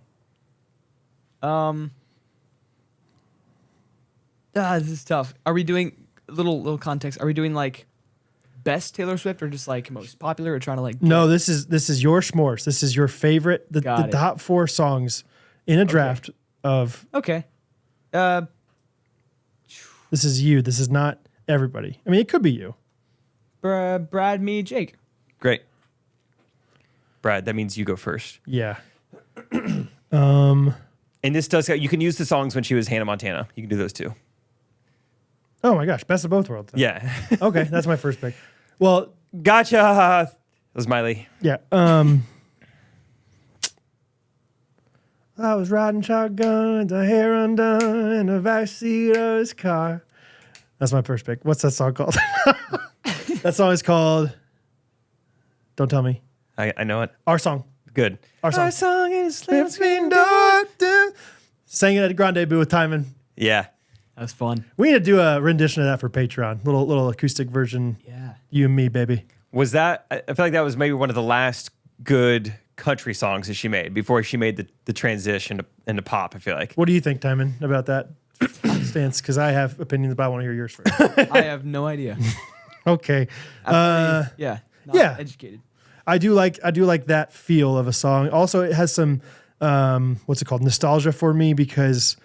This is tough. Are we doing little context? Are we doing like best Taylor Swift or just like most popular or trying to like? No, this is your shmores. This is your favorite, the top 4 songs in a draft of. Okay. This is you. This is not everybody. I mean, it could be you. Brad, me, Jake. Great. Brad, that means you go first. Yeah. And this does, you can use the songs when she was Hannah Montana. You can do those too. Oh my gosh, best of both worlds. Then. Yeah. Okay, that's my first pick. Well, Gotcha. That was Miley. yeah. I was riding shotgun, the hair undone, in the backseat of his car. That's my first pick. What's that song called? That song is called. Don't tell me. I know it. Our song. Good. Our song. Our song is Lips being dark. Sang it at a Grande debut with Timon. Yeah. That was fun. We need to do a rendition of that for Patreon. Little acoustic version. Yeah. You and me, baby. Was that, I feel like that was maybe one of the last good country songs that she made before she made the transition into pop, I feel like. What do you think, Timon, about that stance? Because I have opinions, but I want to hear yours first. I have no idea. Okay. Not yeah. educated. I do like that feel of a song. Also, it has some what's it called? Nostalgia for me because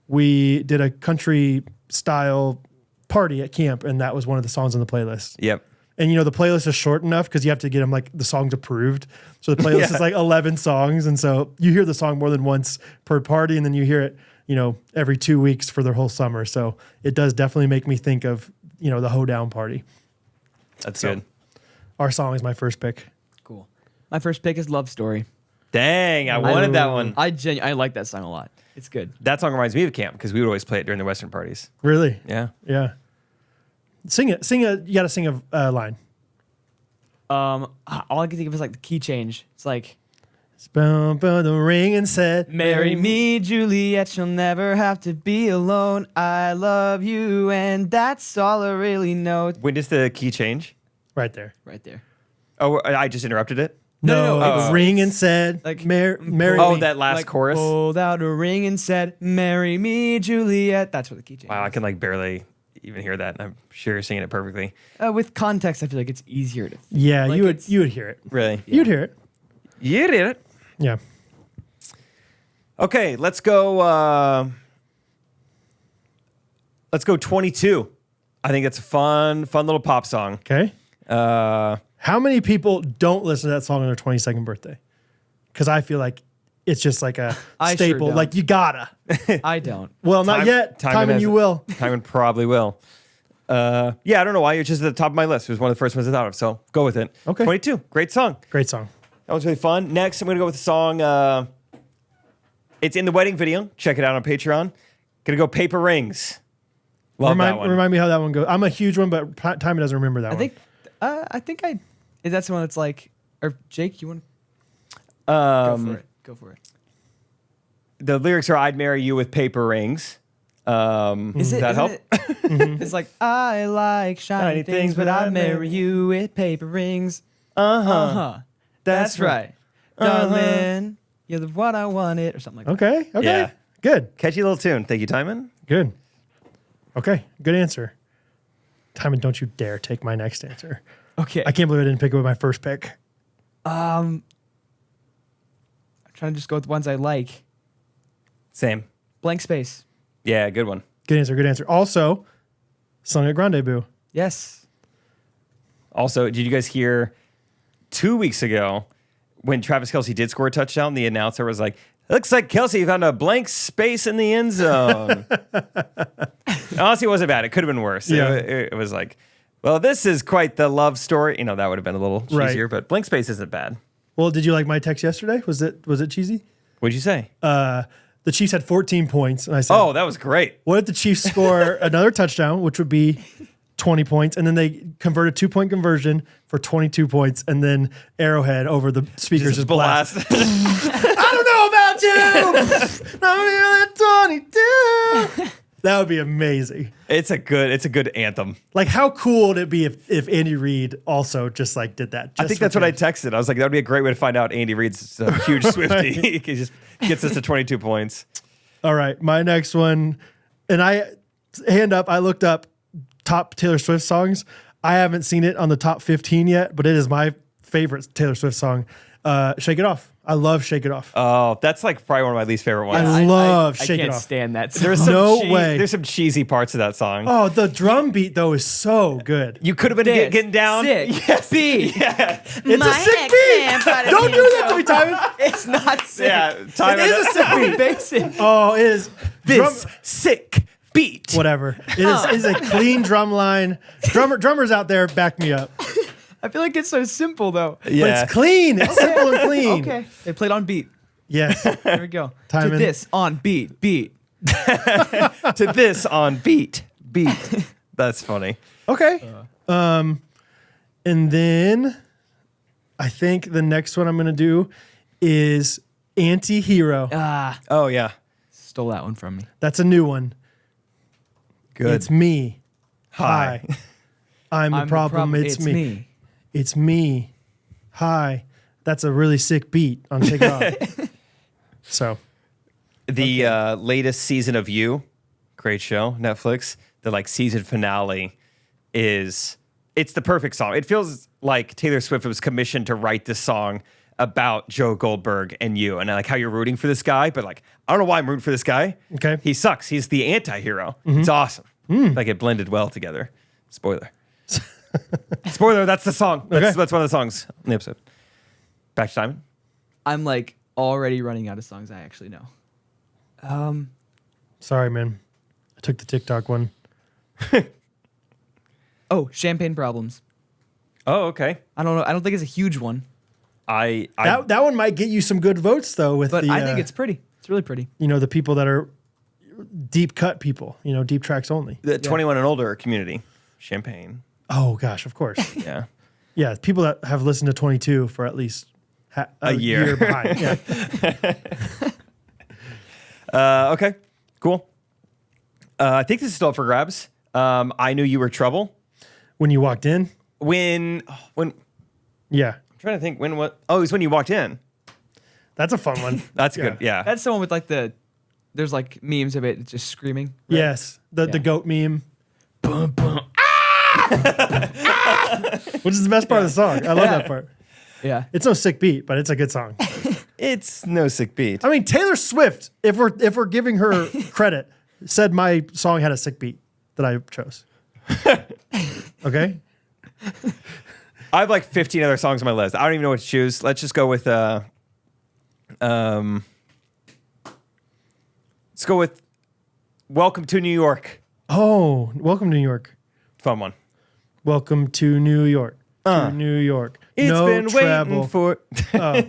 we did a country style party at camp, and that was one of the songs on the playlist. Yep. And the playlist is short enough because you have to get them like the songs approved. So the playlist is like 11 songs, and so you hear the song more than once per party, and then you hear it, every 2 weeks for the whole summer. So it does definitely make me think of, the hoedown party. That's good. Our song is my first pick. Cool. My first pick is Love Story. Dang, I wanted that one. I like that song a lot. It's good. That song reminds me of camp because we would always play it during the Western parties. Really? Yeah. Yeah. Sing it. You got to sing a line. All I can think of is like the key change. It's like, Bump on the ring and said, marry me, Juliet, you'll never have to be alone. I love you, and that's all I really know. When does the key change? Right there. Right there. Oh, I just interrupted it. No, it's- ring and said, like- marry Oh, me. that last Like, chorus. pulled out a ring and said, marry me, Juliet. That's what the key change Wow, I is. can like barely even hear that. And I'm sure you're singing it perfectly. With context, I feel like it's easier to. Yeah, Like you would it's- hear it. Really? You'd hear it. You did it. Yeah. Okay, let's go. Let's go 22. I think that's a fun little pop song. Okay. Uh, How many people don't listen to that song on their 22nd birthday? Because I feel like it's just like a I sure staple. don't. Like you gotta. I don't. Well, not yet. Timon, has you it. will. Timon probably will. Yeah, I don't know why. It's just at the top of my list. It was one of the first ones I thought of, so go with it. Okay. 22. Great song. Great song. That was really fun. Next, I'm going to go with a song. It's in the wedding video. Check it out on Patreon. Going to go Paper Rings. Love that one. Remind me how that one goes. I'm a huge one, but Timon doesn't remember that one. I think that's the one that's like, or Jake, you want to go for it? Go for it. The lyrics are "I'd marry you with paper rings." Does that help? It's like, I like shiny things, but I marry you with paper rings. That's right. Darling, you're the one I wanted, or something like that. Okay. Yeah. Good. Catchy little tune. Thank you, Timon. Good. Okay. Good answer. Timon, don't you dare take my next answer. Okay. I can't believe I didn't pick it with my first pick. I'm trying to just go with the ones I like. Same. Blank Space. Yeah, good one. Good answer. Good answer. Also, sung at Grande Boo. Yes. Also, did you guys hear 2 weeks ago when Travis Kelce did score a touchdown? The announcer was like, "Looks like Kelce found a blank space in the end zone." Honestly, it wasn't bad. It could have been worse. Yeah. It was like, well, this is quite the love story. That would have been a little Right. cheesier, but blank space isn't bad. Well, did you like my text yesterday? Was it cheesy? What'd you say? The Chiefs had 14 points, and I said, Oh, that was great. what if the Chiefs score another touchdown, which would be 20 points, and then they convert a 2-point conversion for 22 points, and then Arrowhead over the speakers just blast. I don't know about you. I'm really 22. That would be amazing. It's a good anthem. Like, how cool would it be if Andy Reid also just like did that? I think that's what I texted. I was like, that would be a great way to find out Andy Reid's a huge Swiftie. He just gets us to 22 points. All right, my next one, and I looked up top Taylor Swift songs. I haven't seen it on the top 15 yet, but it is my favorite Taylor Swift song. Shake It Off. I love Shake It Off. Oh, that's like probably one of my least favorite ones. I love I Shake It can't Off. stand that. There's No some way. There's some cheesy parts of that song. Oh, the drum beat though is so good. You could have been This getting down. sick Yes. beat. Yeah. It's a sick beat. Don't do that to me, Timon. It's not sick. Yeah. Time It is a sick beat. Basic. Oh, it is. this sick beat. Whatever. It is a clean drum line. Drummers out there, back me up. I feel like it's so simple though. Yeah. But it's clean. It's simple and clean. Okay. They played on beat. Yes. There we go. Timon. To this on beat. To this on beat. That's funny. Okay. And then I think the next one I'm going to do is Anti-Hero. Oh yeah. Stole that one from me. That's a new one. Good. It's me. Hi. I'm the I'm the problem. It's me. It's me. Hi. That's a really sick beat on Shake It Off. So, The latest season of You, great show, Netflix. The like season finale it's the perfect song. It feels like Taylor Swift was commissioned to write this song about Joe Goldberg and you, and like how you're rooting for this guy, but like I don't know why I'm rooting for this guy. Okay. He sucks. He's the anti-hero. It's awesome. Like it blended well together. Spoiler. Spoiler, that's the song. That's one of the songs in the episode. Back to Timon. I'm like already running out of songs I actually know. Sorry, man. I took the TikTok one. Oh, champagne problems. Oh, okay. I don't know. I don't think it's a huge one, That one might get you some good votes though. With but the, I think it's pretty. It's really pretty. the people that are deep cut people. Deep tracks only. the 21 and older community. Champagne. Oh gosh, of course. Yeah. Yeah, people that have listened to 22 for at least a year. behind. Yeah. Okay. Cool. I think this is still up for grabs. I knew you were trouble. When you walked in. When Yeah, I'm trying to think when what? Oh, it was when you walked in. that's a fun one. That's good. Yeah. That's the one with like there's like memes of it just screaming. Right? Yes, the goat meme. Which is the best part of the song. I love that part. Yeah. It's no sick beat, but it's a good song. It's no sick beat. I mean, Taylor Swift, if we're giving her credit, said my song had a sick beat that I chose. Okay? I have like 15 other songs on my list. I don't even know what to choose. Let's just go with let's go with Welcome to New York. Oh, welcome to New York. Fun one. Welcome to New York. To New York. It's no been travel. waiting for Oh.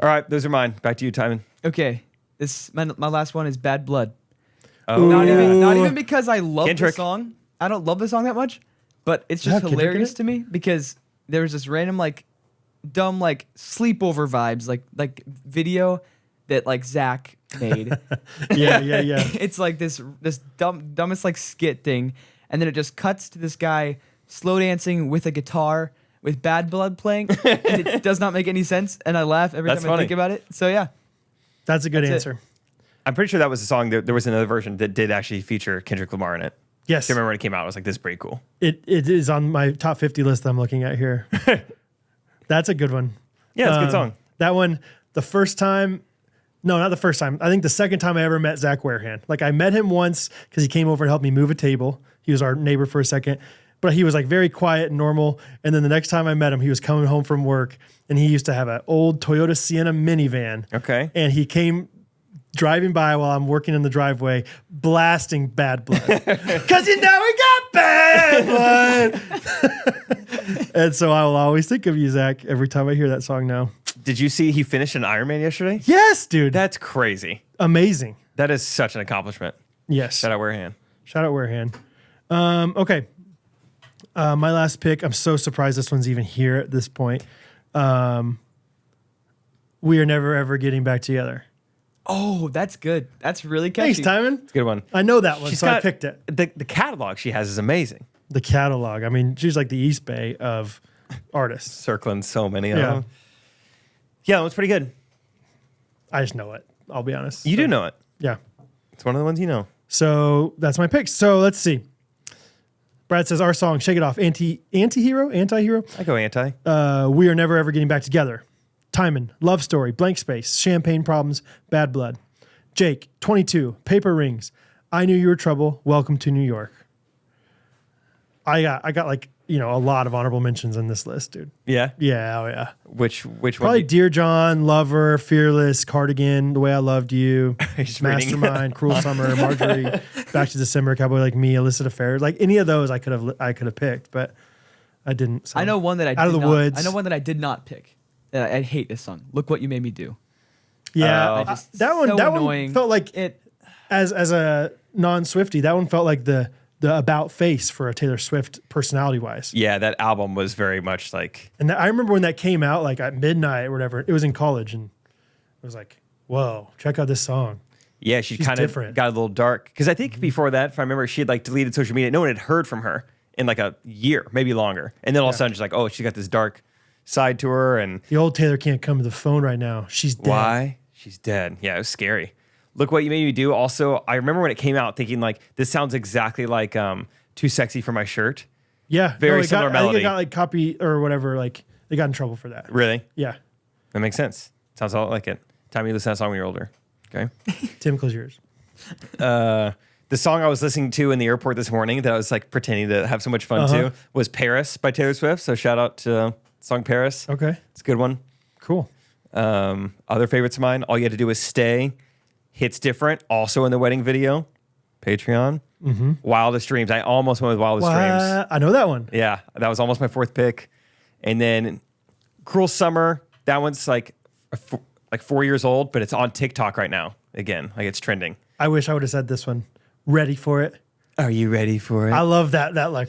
All right, those are mine. Back to you, Timon. Okay. My last one is Bad Blood. Oh, Not even because I love Kendrick. the song. I don't love the song that much, but it's just Yeah, Kendrick in hilarious it? to me because there was this random like dumb like sleepover vibes like video that like Zach made. Yeah. It's like this dumbest like skit thing, and then it just cuts to this guy slow dancing with a guitar with Bad Blood playing, and it does not make any sense, and I laugh every That's time I funny. think about it. So yeah, That's a good That's answer. I'm pretty sure that was a song. There was another version that did actually feature Kendrick Lamar in it. Yes. I remember when it came out. I was like, this is pretty cool. It is on my top 50 list I'm looking at here. That's a good one. Yeah, it's a good song. That one, the first time, no, not the first time. I think the second time I ever met Zach Warehand. Like I met him once because he came over and helped me move a table. He was our neighbor for a second, but he was like very quiet and normal. And then the next time I met him, he was coming home from work and he used to have an old Toyota Sienna minivan. Okay. And he came driving by while I'm working in the driveway, blasting Bad Blood. Because we got Bad Blood. And so I will always think of you, Zach, every time I hear that song now. Did you see he finished an Ironman yesterday? Yes, dude. That's crazy. Amazing. That is such an accomplishment. Yes. Shout out Warehand. Shout out Warehand. Okay. My last pick. I'm so surprised this one's even here at this point. We are never ever getting back together. oh, that's good. That's really catchy. Thanks, Timon. It's a good one. I know that one, She's so I got- picked it. The catalog she has is amazing. The catalog. I mean, she's like the East Bay of artists. Circling so many of Yeah. them. Yeah, that was pretty good. I just know it. I'll be honest. You do know it. Yeah. It's one of the ones you know. So that's my picks. So let's see. Brad says our song "Shake It Off." Anti-hero. I go anti. We are never ever getting back together. Timon, Love Story, Blank Space, Champagne Problems, Bad Blood. Jake, 22, Paper Rings, I Knew You Were Trouble, Welcome to New York. I got like, a lot of honorable mentions in this list, dude. Yeah. Yeah, oh yeah. Which Probably one? Dear John, Lover, Fearless, Cardigan, The Way I Loved You, Just reading. Mastermind, Cruel Summer, Marjorie, Back to December, Cowboy Like Me, Illicit Affairs. Like any of those I could have picked, but I didn't. So. I know one that I Out of did the not, Woods. I know one that I did not pick. I hate this song. Look What You Made Me Do. Yeah, I just- that one. so That one annoying. felt like It. as a non-Swiftie, that one felt like the about face for a Taylor Swift personality wise. Yeah, that album was very much like. And I remember when that came out, like at midnight or whatever. It was in college, and it was like, whoa, check out this song. Yeah, she She's kind of different. got a little dark. Because I think before that, if I remember, she had like deleted social media. No one had heard from her in like a year, maybe longer. And then all of a sudden, she's like, oh, she got this dark side to her. And The old Taylor can't come to the phone right now. She's dead. why? She's dead. Yeah, it was scary. Look What You Made Me Do. Also, I remember when it came out thinking like, this sounds exactly like Too Sexy for My Shirt. Yeah, Very it similar got, I think melody. it got like copy or whatever. Like they got in trouble for that. Really? Yeah, That makes sense. Sounds all like it. Time you listen to that song when you're older. Okay. Tim, close yours. The song I was listening to in the airport this morning that I was like pretending to have so much fun to was Paris by Taylor Swift. So shout out to the song Paris. Okay, It's a good one. cool. Other favorites of mine, All You Had to Do Was Stay. Hits Different, also in the wedding video. Patreon. Wildest Dreams. I almost went with Wildest Dreams. I know that one. Yeah, that was almost my fourth pick. And then Cruel Summer. That one's like 4 years old, but it's on TikTok right now. Again, like it's trending. I wish I would have said this one. Ready for it. Are you ready for it? I love that like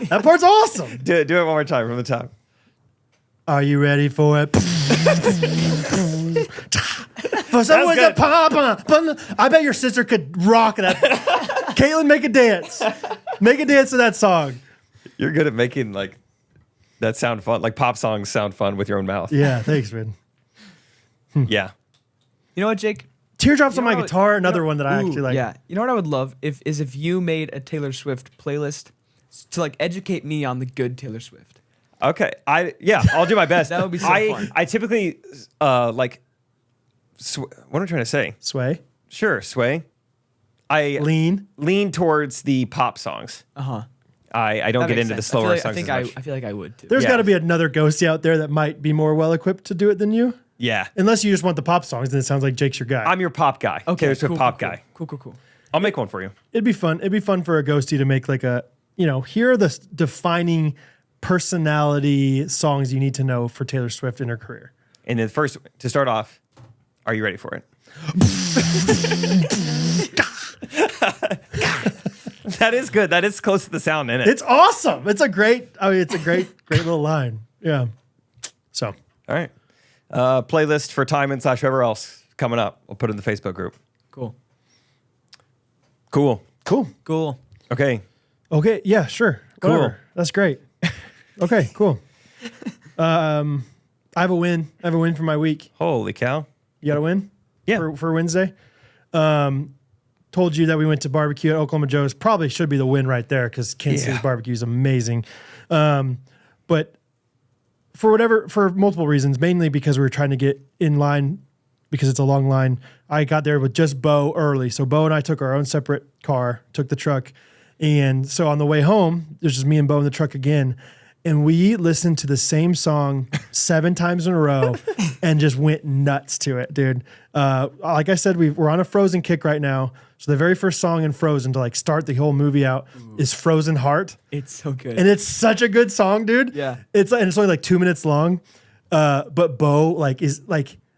that part's awesome. Do it one more time from the top. Are you ready for it? For someone to pop. I bet your sister could rock that. Caitlin, make a dance. Make a dance to that song. You're good at making like that sound fun. Like pop songs sound fun with your own mouth. Yeah, thanks, man. Yeah. You know what, Jake? Teardrops on You my know- guitar, another you know- one that I actually like. Yeah. You know what I would love if you made a Taylor Swift playlist to like educate me on the good Taylor Swift. Okay. I'll do my best. That would be so fun. I typically what am I trying to say? Sway. Sure, sway. I Lean. towards the pop songs. Uh-huh. I don't get into the slower songs as much. I feel like I would too. There's Yeah. got to be another ghosty out there that might be more well equipped to do it than you. Yeah. Unless you just want the pop songs, then it sounds like Jake's your guy. I'm your pop guy. Okay, Taylor Swift cool, pop cool, guy. Cool. I'll make one for you. It'd be fun. It'd be fun for a ghosty to make like a, here are the defining personality songs you need to know for Taylor Swift in her career. And then first, to start off, are you ready for it? That is good. That is close to the sound in it. It's awesome. It's a great little line. Yeah. So All right. Playlist for Timon / whoever else coming up. We'll put it in the Facebook group. Cool. Cool. Cool. Okay. okay, yeah, sure. Cool. Whatever. That's great. Okay, cool. I have a win. I have a win for my week. Holy cow. You got a win? Yeah. For Wednesday. Told you that we went to barbecue at Oklahoma Joe's. Probably should be the win right there because Kansas City's Yeah. barbecue is amazing. But for multiple reasons, mainly because we were trying to get in line because it's a long line. I got there with just Bo early. So Bo and I took our own separate car, took the truck. And so on the way home, there's just me and Bo in the truck again. And we listened to the same song 7 times in a row and just went nuts to it, dude. Like I said, we're on a Frozen kick right now. So the very first song in Frozen to like start the whole movie out is Frozen Heart. It's so good. And it's such a good song, dude. Yeah. It's only like 2 minutes long. But Bo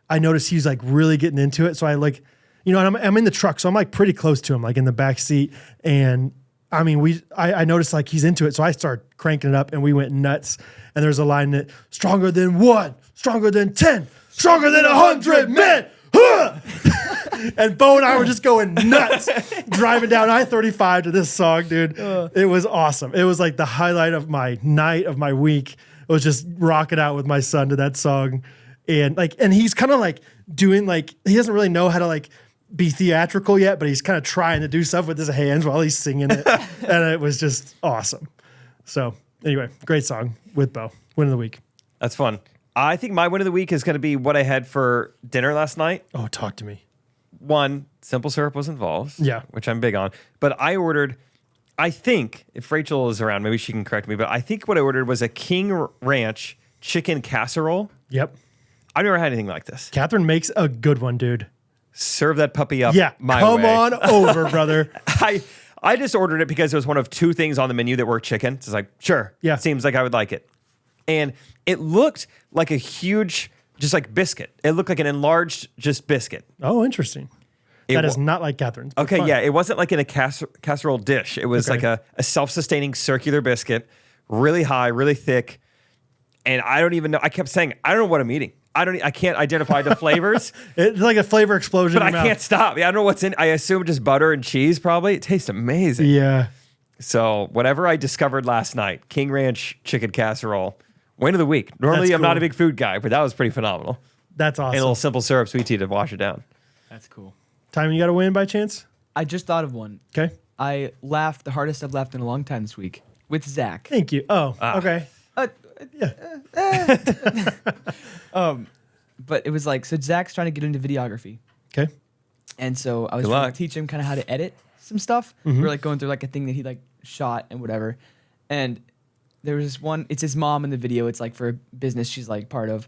I noticed he's like really getting into it. So I like, and I'm in the truck, so I'm like pretty close to him, like in the back seat. And I mean, I noticed like he's into it. So I started cranking it up and we went nuts. And there's a line that stronger than 1, stronger than 10, stronger than 100 men. Huh! And Bo and I were just going nuts driving down I-35 to this song, dude. It was awesome. It was like the highlight of my night, of my week. It was just rocking out with my son to that song. And he's kind of like doing like, he doesn't really know how to like be theatrical yet, but he's kind of trying to do stuff with his hands while he's singing it. And it was just awesome. So anyway, great song with Bo. Win of the week. That's fun. I think my win of the week is going to be what I had for dinner last night. Oh, talk to me. One, simple syrup was involved. Yeah. Which I'm big on. But I ordered, I think, if Rachel is around, maybe she can correct me, but I think what I ordered was a King Ranch chicken casserole. Yep. I've never had anything like this. Catherine makes a good one, dude. Serve that puppy up Yeah. my Come way. on over, brother. I just ordered it because it was one of 2 things on the menu that were chicken. So it's like, sure. Yeah. Seems like I would like it. And it looked like a huge, just like biscuit. It looked like an enlarged just biscuit. Oh, interesting. That is not like Catherine's. but Okay, fun. yeah. It wasn't like in a casserole dish. It was Okay. like a self-sustaining circular biscuit, really high, really thick. And I don't even know. I kept saying, I don't know what I'm eating. I can't identify the flavors, It's like a flavor explosion. but I in your can't mouth. stop. I don't know what's in. I assume just butter and cheese probably. It tastes amazing. Yeah. So whatever I discovered last night, King Ranch chicken casserole, win of the week. Normally That's I'm not cool. a big food guy, but that was pretty phenomenal. That's And a awesome. little simple syrup sweet tea to wash it down. That's cool. Timon, you got to win by chance? I just thought of one. Okay. I laughed the hardest I've laughed in a long time this week with Zach. Thank you. Oh, okay. Yeah. But it was like, so Zach's trying to get into videography. Okay. And so I was Good trying luck. to teach him kind of how to edit some stuff. We were like going through like a thing that he like shot and whatever. And there was this one, it's his mom in the video. It's like for a business she's like part of.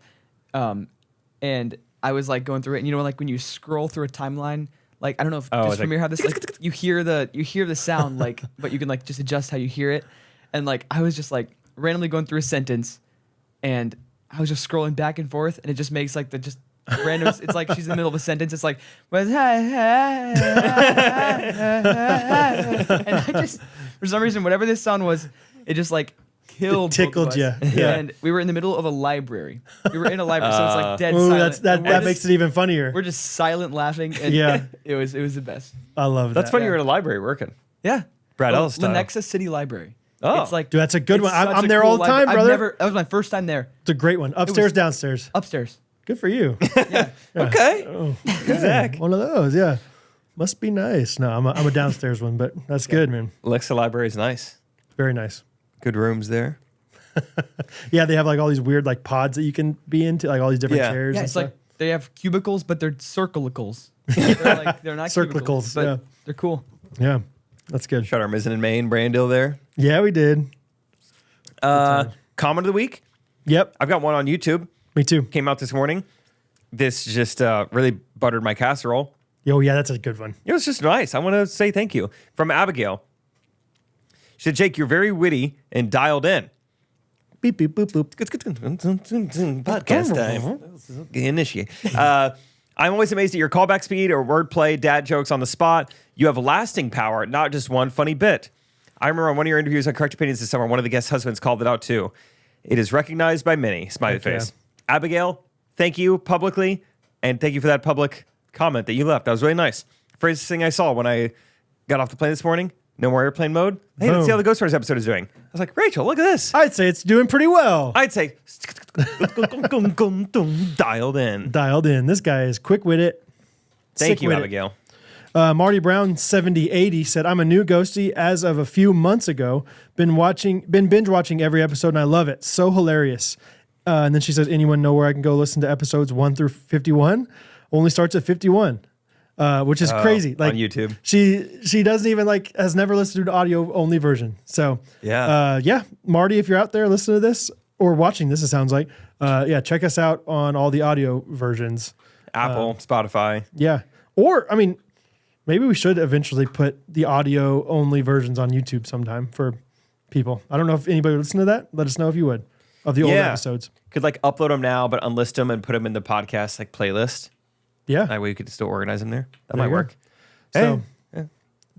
and I was like going through it, and like when you scroll through a timeline, like I don't know if Oh, just it's from like- your have this like you hear the sound like, but you can like just adjust how you hear it, and like I was just like randomly going through a sentence, and I was just scrolling back and forth, and it just makes like the just random. It's like she's in the middle of a sentence. It's like, and I just for some reason whatever this sound was, it just like killed. It tickled both of us. you. Yeah. And we were in the middle of a library. We were in a library, so it's like dead Ooh, silent. that And we're that just- makes it even funnier. We're just silent laughing. And Yeah. it was the best. I love that. That's funny. You're in a library working. Yeah. Brad Ellis style. Lenexa City Library. Oh. It's like Dude, that's a good it's one. I'm such a there cool all the time, library. brother. That was my first time there. It's a great one. Upstairs, was- downstairs. Upstairs. Good for you. Yeah. Okay. Oh, Zach. one of those. Yeah. Must be nice. No, I'm a downstairs one, but that's good, man. Alexa Library is nice. Very nice. Good rooms there. Yeah, they have like all these weird like pods that you can be into, like all these different Yeah. chairs. Yeah, and it's stuff. like they have cubicles, but they're circlicals. they're not Circlicals, cubicles, but yeah. they're cool. Yeah, that's good. Shot our Mizzen in Maine, Brandil there. Yeah, we did. Comment of the week. Yep, I've got one on YouTube. me too. Came out this morning. This just really buttered my casserole. Oh yeah, that's a good one. It was just nice. I want to say thank you. From Abigail. She said, Jake, you're very witty and dialed in. Beep beep boop boop. Podcast time. Initiate. I'm always amazed at your callback speed or wordplay, dad jokes on the spot. You have lasting power, not just one funny bit. I remember on one of your interviews on Correct Opinions this summer, one of the guest husbands called it out too. It is recognized by many. Smiley Heck yeah. face. Abigail, thank you publicly, and thank you for that public comment that you left. That was really nice. First thing I saw when I got off the plane this morning, no more airplane mode. Hey, let's see how the Ghostrunners episode is doing. I was like, Rachel, look at this. I'd say it's doing pretty well. I'd say dialed in. Dialed in. This guy is quick witted. Thank you, Abigail. Marty Brown 7080 said, "I'm a new ghostie as of a few months ago. Been binge watching every episode, and I love it. So hilarious." And then she says, "Anyone know where I can go listen to episodes 1 through 51? Only starts at 51." Which is crazy. Like on YouTube. She doesn't even has never listened to an audio only version. So Yeah. Marty, if you're out there listening to this or watching this, it sounds like, check us out on all the audio versions. Apple, Spotify. Yeah. Or, I mean, maybe we should eventually put the audio only versions on YouTube sometime for people. I don't know if anybody would listen to that. Let us know if you would, of the older episodes. Could upload them now, but unlist them and put them in the podcast playlist. Yeah. That way you could still organize them there. That There might you go. work. So Hey.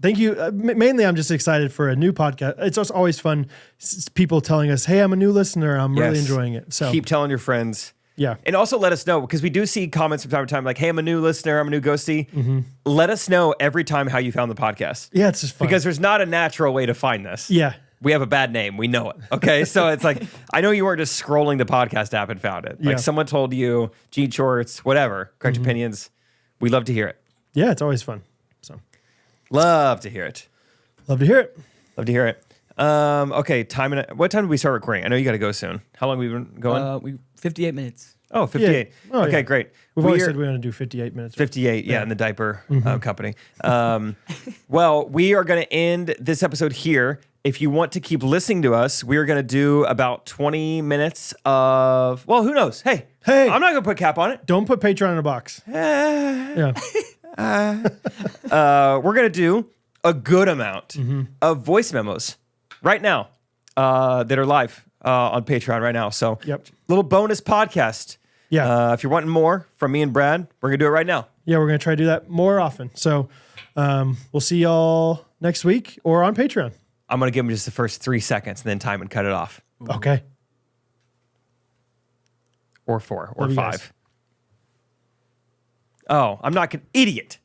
thank you. Mainly, I'm just excited for a new podcast. It's also always fun, people telling us, "Hey, I'm a new listener. I'm really Yes. enjoying it." So Keep telling your friends. yeah. And also let us know, because we do see comments from time to time like, hey, I'm a new listener, I'm a new ghostie. Let us know every time how you found the podcast. Yeah, it's just fun. Because there's not a natural way to find this. yeah. We have a bad name. We know it. Okay. So it's like, I know you weren't just scrolling the podcast app and found it. Yeah. Like someone told you, Gene Shorts, whatever, Correct Opinions. We love to hear it. Yeah, it's always fun. So Love to hear it. love to hear it. Love to hear it. Okay. What time did we start recording? I know you got to go soon. How long have we been going? 58 minutes. Oh, 58. Yeah. Oh, okay, yeah. great. We've always We're- said we're going to do 58 minutes. 58, yeah, in the diaper company. Well, we are going to end this episode here. If you want to keep listening to us, we are going to do about 20 minutes of, well, who knows? Hey, I'm not going to put a cap on it. Don't put Patreon in a box. Yeah. We're going to do a good amount of voice memos right now that are live on Patreon right now. So, Yep. little bonus podcast. Yeah. If you're wanting more from me and Brad, we're going to do it right now. Yeah, we're going to try to do that more often. So we'll see y'all next week or on Patreon. I'm going to give them just the first 3 seconds and then time and cut it off. Okay. Or 4 or Love you 5. guys. Oh, I'm not an idiot.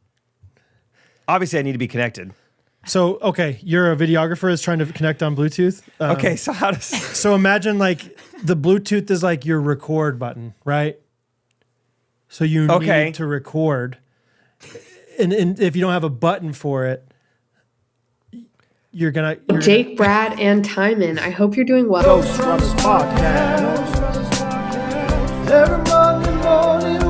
Obviously, I need to be connected. So, okay, you're a videographer is trying to connect on Bluetooth. Okay, so how does... So imagine the Bluetooth is like your record button, right? So you Okay. need to record. And if you don't have a button for it, you're gonna... Jake, Brad, and Timon, I hope you're doing well. Ghostrunners podcast. Every Monday morning